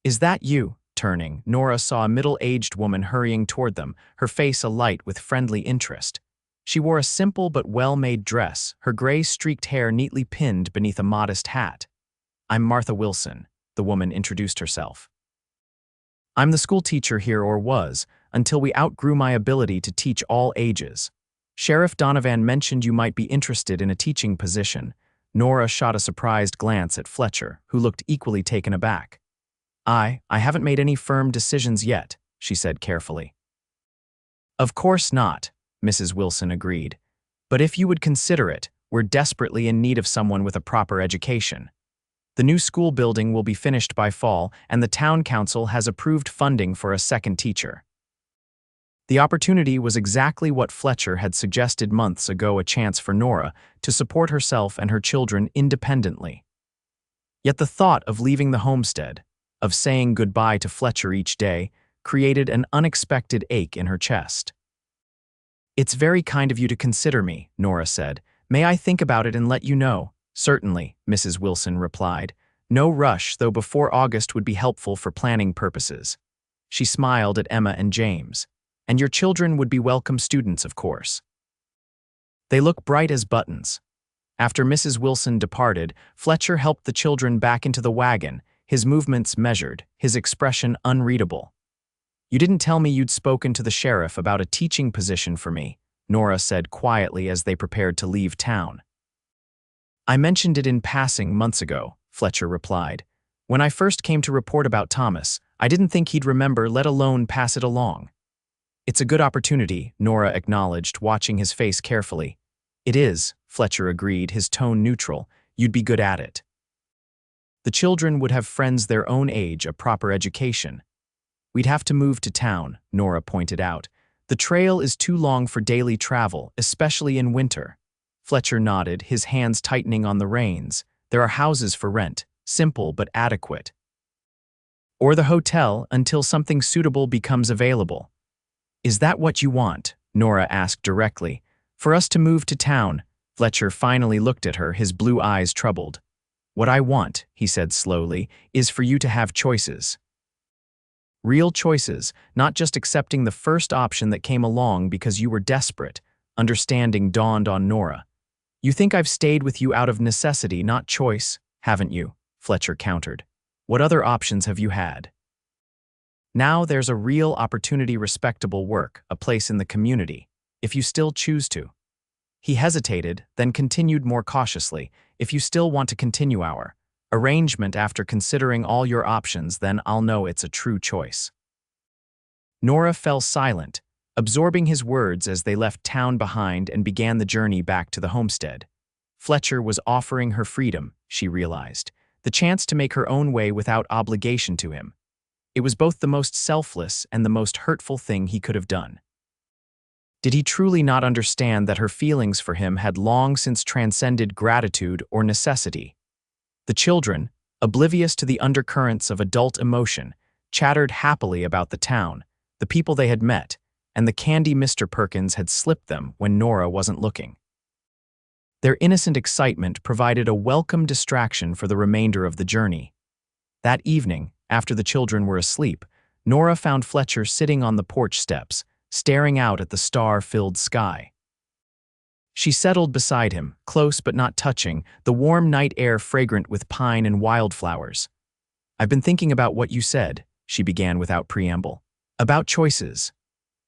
Is that you? Turning, Nora saw a middle-aged woman hurrying toward them, her face alight with friendly interest. She wore a simple but well-made dress, her gray-streaked hair neatly pinned beneath a modest hat. I'm Martha Wilson, the woman introduced herself. I'm the school teacher here, or was, until we outgrew my ability to teach all ages. Sheriff Donovan mentioned you might be interested in a teaching position. Nora shot a surprised glance at Fletcher, who looked equally taken aback. I haven't made any firm decisions yet, she said carefully. Of course not, Mrs. Wilson agreed. But if you would consider it, we're desperately in need of someone with a proper education. The new school building will be finished by fall, and the town council has approved funding for a second teacher. The opportunity was exactly what Fletcher had suggested months ago, a chance for Nora to support herself and her children independently. Yet the thought of leaving the homestead, of saying goodbye to Fletcher each day, created an unexpected ache in her chest. It's very kind of you to consider me, Nora said. May I think about it and let you know? Certainly, Mrs. Wilson replied. No rush, though before August would be helpful for planning purposes. She smiled at Emma and James. And your children would be welcome students, of course. They look bright as buttons. After Mrs. Wilson departed, Fletcher helped the children back into the wagon, his movements measured, his expression unreadable. You didn't tell me you'd spoken to the sheriff about a teaching position for me, Nora said quietly as they prepared to leave town. I mentioned it in passing months ago, Fletcher replied. When I first came to report about Thomas, I didn't think he'd remember, let alone pass it along. It's a good opportunity, Nora acknowledged, watching his face carefully. It is, Fletcher agreed, his tone neutral. You'd be good at it. The children would have friends their own age, a proper education. We'd have to move to town, Nora pointed out. The trail is too long for daily travel, especially in winter. Fletcher nodded, his hands tightening on the reins. There are houses for rent, simple but adequate. Or the hotel until something suitable becomes available. Is that what you want? Nora asked directly. For us to move to town. Fletcher finally looked at her, his blue eyes troubled. What I want, he said slowly, is for you to have choices. Real choices, not just accepting the first option that came along because you were desperate. Understanding dawned on Nora. You think I've stayed with you out of necessity, not choice, haven't you? Fletcher countered. What other options have you had? Now there's a real opportunity, respectable work, a place in the community, if you still choose to. He hesitated, then continued more cautiously. If you still want to continue our arrangement after considering all your options, then I'll know it's a true choice. Nora fell silent, absorbing his words as they left town behind and began the journey back to the homestead. Fletcher was offering her freedom, she realized, the chance to make her own way without obligation to him. It was both the most selfless and the most hurtful thing he could have done. Did he truly not understand that her feelings for him had long since transcended gratitude or necessity? The children, oblivious to the undercurrents of adult emotion, chattered happily about the town, the people they had met, and the candy Mr. Perkins had slipped them when Nora wasn't looking. Their innocent excitement provided a welcome distraction for the remainder of the journey. That evening, after the children were asleep, Nora found Fletcher sitting on the porch steps, staring out at the star-filled sky. She settled beside him, close but not touching, the warm night air fragrant with pine and wildflowers. I've been thinking about what you said, she began without preamble. About choices.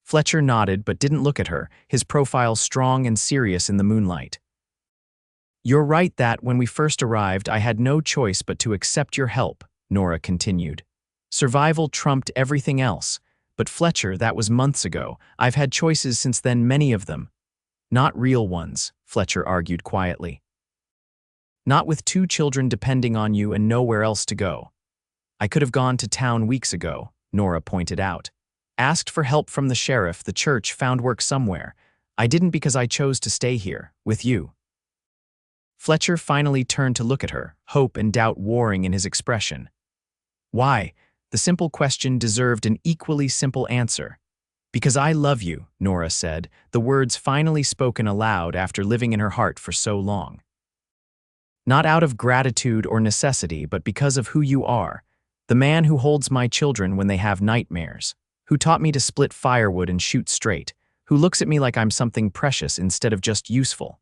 Fletcher nodded but didn't look at her, his profile strong and serious in the moonlight. You're right that when we first arrived I had no choice but to accept your help, Nora continued. Survival trumped everything else. But Fletcher, that was months ago. I've had choices since then, many of them. Not real ones, Fletcher argued quietly. Not with 2 children depending on you and nowhere else to go. I could have gone to town weeks ago, Nora pointed out. Asked for help from the sheriff, the church, found work somewhere. I didn't because I chose to stay here, with you. Fletcher finally turned to look at her, hope and doubt warring in his expression. Why? The simple question deserved an equally simple answer. Because I love you, Nora said, the words finally spoken aloud after living in her heart for so long. Not out of gratitude or necessity, but because of who you are, the man who holds my children when they have nightmares, who taught me to split firewood and shoot straight, who looks at me like I'm something precious instead of just useful.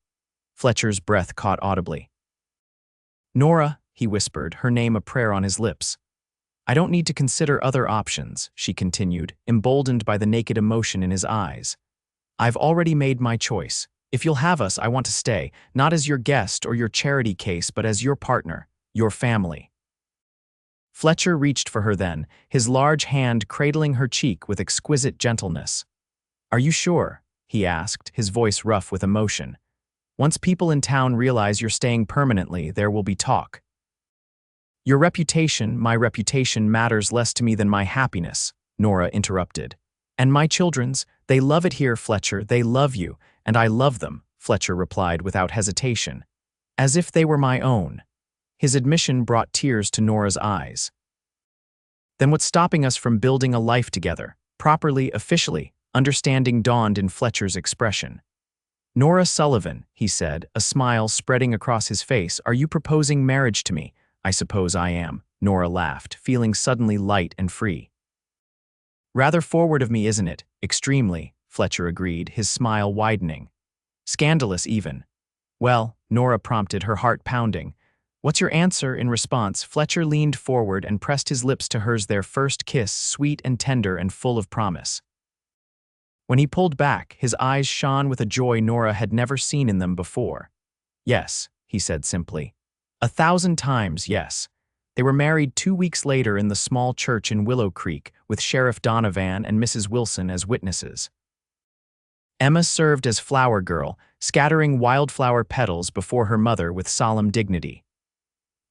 Fletcher's breath caught audibly. Nora, he whispered, her name a prayer on his lips. I don't need to consider other options, she continued, emboldened by the naked emotion in his eyes. I've already made my choice. If you'll have us, I want to stay, not as your guest or your charity case, but as your partner, your family. Fletcher reached for her then, his large hand cradling her cheek with exquisite gentleness. Are you sure? He asked, his voice rough with emotion. Once people in town realize you're staying permanently, there will be talk. Your reputation, my reputation, matters less to me than my happiness, Nora interrupted. And my children's, they love it here, Fletcher, they love you, and I love them, Fletcher replied without hesitation. As if they were my own. His admission brought tears to Nora's eyes. Then what's stopping us from building a life together, properly, officially? Understanding dawned in Fletcher's expression. Nora Sullivan, he said, a smile spreading across his face, are you proposing marriage to me? I suppose I am, Nora laughed, feeling suddenly light and free. Rather forward of me, isn't it? Extremely, Fletcher agreed, his smile widening. Scandalous even. Well, Nora prompted, her heart pounding. What's your answer? In response, Fletcher leaned forward and pressed his lips to hers, their first kiss, sweet and tender and full of promise. When he pulled back, his eyes shone with a joy Nora had never seen in them before. Yes, he said simply. 1,000 times yes. They were married 2 weeks later in the small church in Willow Creek, with Sheriff Donovan and Mrs. Wilson as witnesses. Emma served as flower girl, scattering wildflower petals before her mother with solemn dignity.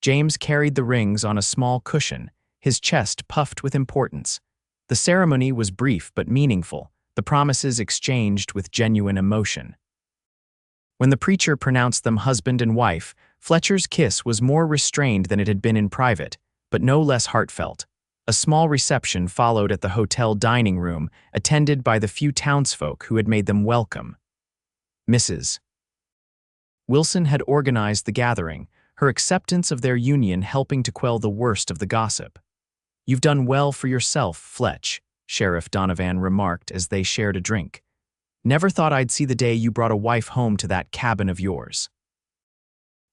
James carried the rings on a small cushion, his chest puffed with importance. The ceremony was brief but meaningful, the promises exchanged with genuine emotion. When the preacher pronounced them husband and wife, Fletcher's kiss was more restrained than it had been in private, but no less heartfelt. A small reception followed at the hotel dining room, attended by the few townsfolk who had made them welcome. Mrs. Wilson had organized the gathering, her acceptance of their union helping to quell the worst of the gossip. "You've done well for yourself, Fletch," Sheriff Donovan remarked as they shared a drink. "Never thought I'd see the day you brought a wife home to that cabin of yours."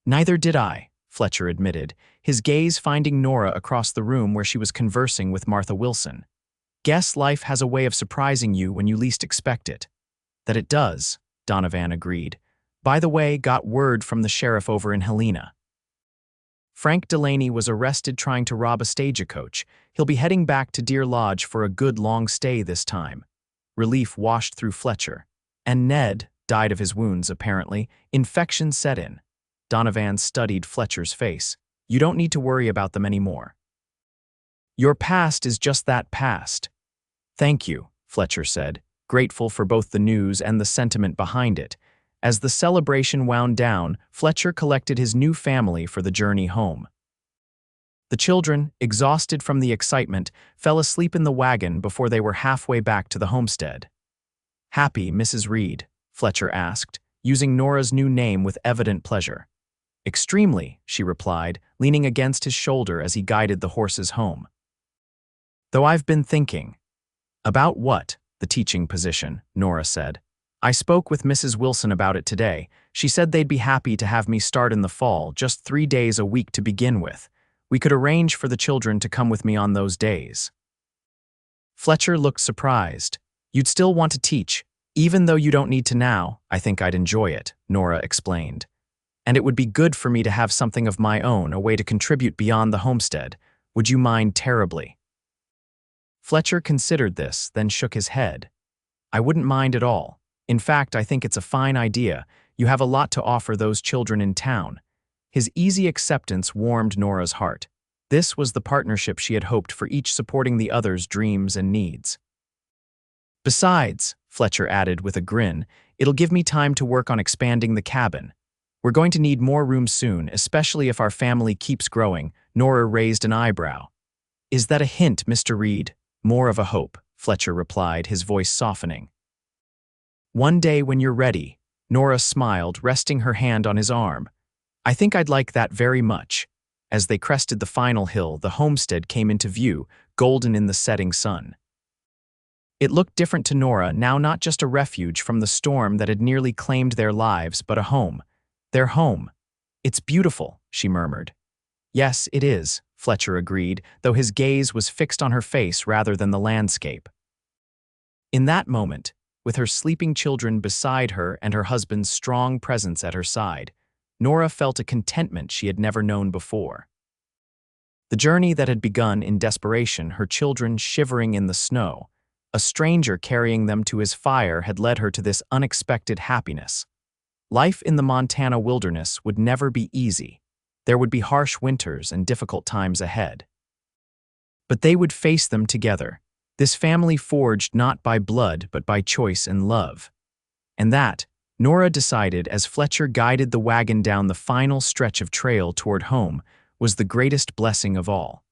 "Neither did I," Fletcher admitted, his gaze finding Nora across the room where she was conversing with Martha Wilson. "Guess life has a way of surprising you when you least expect it." "That it does," Donovan agreed. "By the way, got word from the sheriff over in Helena. Frank Delaney was arrested trying to rob a stagecoach. He'll be heading back to Deer Lodge for a good long stay this time." Relief washed through Fletcher. "And Ned died of his wounds, apparently. Infection set in." Donovan studied Fletcher's face. "You don't need to worry about them anymore. Your past is just that past." "Thank you," Fletcher said, grateful for both the news and the sentiment behind it. As the celebration wound down, Fletcher collected his new family for the journey home. The children, exhausted from the excitement, fell asleep in the wagon before they were halfway back to the homestead. "Happy, Mrs. Reid?" Fletcher asked, using Nora's new name with evident pleasure. "Extremely," she replied, leaning against his shoulder as he guided the horses home. "Though I've been thinking." "About what?" "The teaching position," Nora said. "I spoke with Mrs. Wilson about it today. She said they'd be happy to have me start in the fall, just 3 days a week to begin with. We could arrange for the children to come with me on those days." Fletcher looked surprised. "You'd still want to teach. Even though you don't need to now, I think I'd enjoy it," Nora explained. "And it would be good for me to have something of my own, a way to contribute beyond the homestead. Would you mind terribly?" Fletcher considered this, then shook his head. "I wouldn't mind at all. In fact, I think it's a fine idea. You have a lot to offer those children in town." His easy acceptance warmed Nora's heart. This was the partnership she had hoped for, each supporting the other's dreams and needs. "Besides," Fletcher added with a grin, "it'll give me time to work on expanding the cabin. We're going to need more room soon, especially if our family keeps growing." Nora raised an eyebrow. "Is that a hint, Mr. Reid?" "More of a hope," Fletcher replied, his voice softening. "One day when you're ready," Nora smiled, resting her hand on his arm. "I think I'd like that very much." As they crested the final hill, the homestead came into view, golden in the setting sun. It looked different to Nora, now not just a refuge from the storm that had nearly claimed their lives, but a home. Their home. "It's beautiful," she murmured. "Yes, it is," Fletcher agreed, though his gaze was fixed on her face rather than the landscape. In that moment, with her sleeping children beside her and her husband's strong presence at her side, Nora felt a contentment she had never known before. The journey that had begun in desperation, her children shivering in the snow, a stranger carrying them to his fire, had led her to this unexpected happiness. Life in the Montana wilderness would never be easy. There would be harsh winters and difficult times ahead. But they would face them together, this family forged not by blood but by choice and love. And that, Nora decided as Fletcher guided the wagon down the final stretch of trail toward home, was the greatest blessing of all.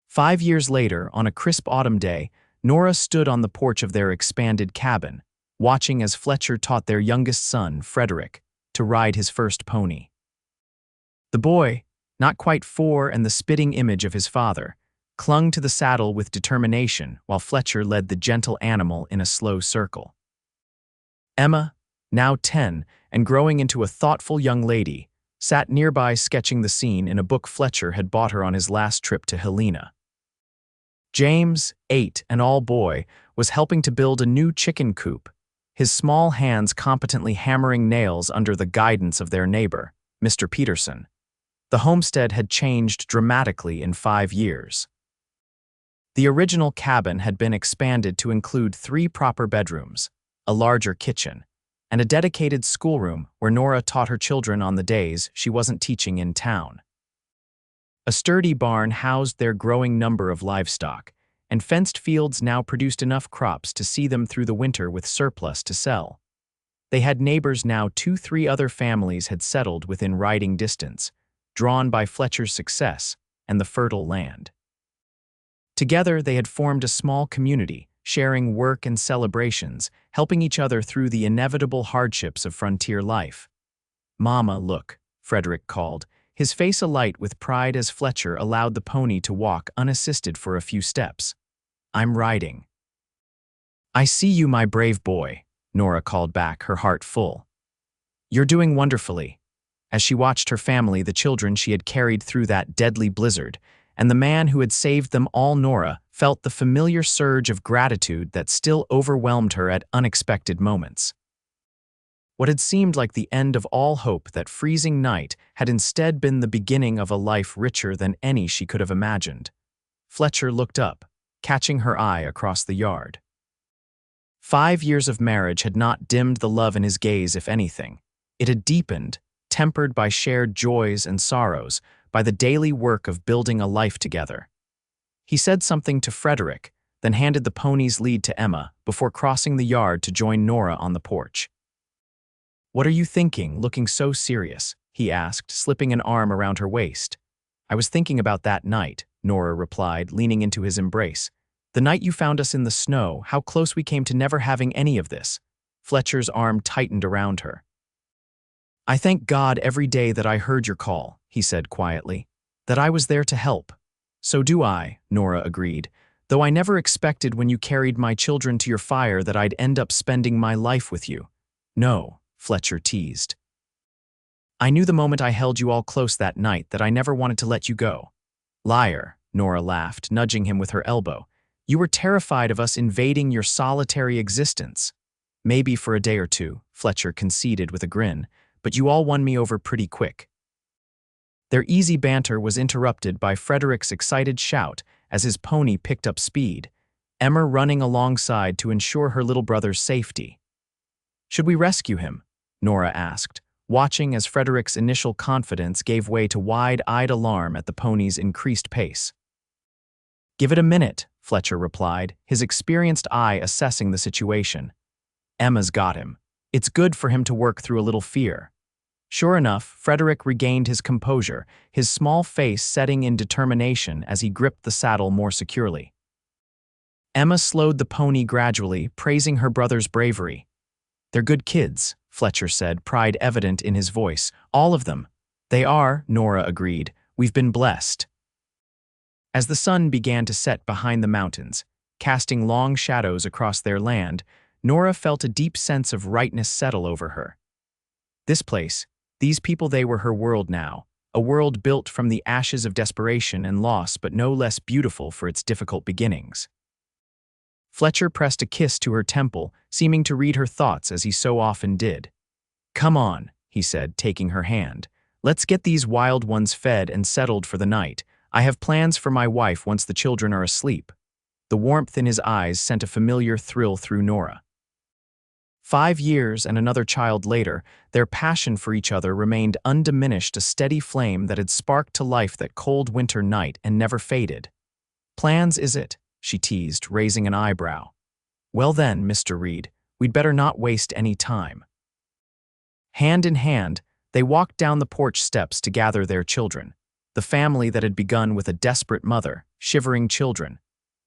5 years later, on a crisp autumn day, Nora stood on the porch of their expanded cabin, watching as Fletcher taught their youngest son, Frederick, to ride his first pony. The boy, not quite 4 and the spitting image of his father, clung to the saddle with determination while Fletcher led the gentle animal in a slow circle. Emma, now 10 and growing into a thoughtful young lady, sat nearby sketching the scene in a book Fletcher had bought her on his last trip to Helena. James, 8 and all boy, was helping to build a new chicken coop, his small hands competently hammering nails under the guidance of their neighbor, Mr. Peterson. The homestead had changed dramatically in 5 years. The original cabin had been expanded to include 3 proper bedrooms, a larger kitchen, and a dedicated schoolroom where Nora taught her children on the days she wasn't teaching in town. A sturdy barn housed their growing number of livestock, and fenced fields now produced enough crops to see them through the winter with surplus to sell. They had neighbors now. 2-3 other families had settled within riding distance, drawn by Fletcher's success and the fertile land. Together they had formed a small community, sharing work and celebrations, helping each other through the inevitable hardships of frontier life. "Mama, look," Frederick called, his face alight with pride as Fletcher allowed the pony to walk unassisted for a few steps. "I'm riding." "I see you, my brave boy," Nora called back, her heart full. "You're doing wonderfully." As she watched her family, the children she had carried through that deadly blizzard, and the man who had saved them all, Nora felt the familiar surge of gratitude that still overwhelmed her at unexpected moments. What had seemed like the end of all hope, that freezing night, had instead been the beginning of a life richer than any she could have imagined. Fletcher looked up, catching her eye across the yard. 5 years of marriage had not dimmed the love in his gaze. If anything, it had deepened, tempered by shared joys and sorrows, by the daily work of building a life together. He said something to Frederick, then handed the pony's lead to Emma before crossing the yard to join Nora on the porch. "What are you thinking, looking so serious?" he asked, slipping an arm around her waist. "I was thinking about that night," Nora replied, leaning into his embrace. "The night you found us in the snow, how close we came to never having any of this." Fletcher's arm tightened around her. "I thank God every day that I heard your call," he said quietly, "that I was there to help." "So do I," Nora agreed, "though I never expected when you carried my children to your fire that I'd end up spending my life with you." "No," Fletcher teased. "I knew the moment I held you all close that night that I never wanted to let you go." "Liar," Nora laughed, nudging him with her elbow. "You were terrified of us invading your solitary existence." "Maybe for a day or two," Fletcher conceded with a grin, "but you all won me over pretty quick." Their easy banter was interrupted by Frederick's excited shout as his pony picked up speed, Emma running alongside to ensure her little brother's safety. "Should we rescue him?" Nora asked, watching as Frederick's initial confidence gave way to wide-eyed alarm at the pony's increased pace. "Give it a minute," Fletcher replied, his experienced eye assessing the situation. "Emma's got him. It's good for him to work through a little fear." Sure enough, Frederick regained his composure, his small face setting in determination as he gripped the saddle more securely. Emma slowed the pony gradually, praising her brother's bravery. "They're good kids," Fletcher said, pride evident in his voice. "All of them." "They are," Nora agreed. "We've been blessed." As the sun began to set behind the mountains, casting long shadows across their land, Nora felt a deep sense of rightness settle over her. This place, these people, they were her world now, a world built from the ashes of desperation and loss, but no less beautiful for its difficult beginnings. Fletcher pressed a kiss to her temple, seeming to read her thoughts as he so often did. "Come on," he said, taking her hand. "Let's get these wild ones fed and settled for the night. I have plans for my wife once the children are asleep." The warmth in his eyes sent a familiar thrill through Nora. 5 years and another child later, their passion for each other remained undiminished, a steady flame that had sparked to life that cold winter night and never faded. "Plans, is it?" she teased, raising an eyebrow. "Well then, Mr. Reid, we'd better not waste any time." Hand in hand, they walked down the porch steps to gather their children, the family that had begun with a desperate mother, shivering children,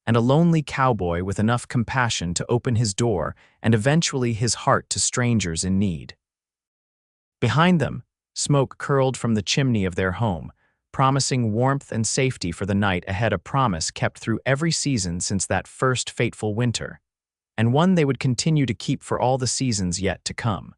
and a lonely cowboy with enough compassion to open his door and eventually his heart to strangers in need. Behind them, smoke curled from the chimney of their home, promising warmth and safety for the night ahead, a promise kept through every season since that first fateful winter, and one they would continue to keep for all the seasons yet to come.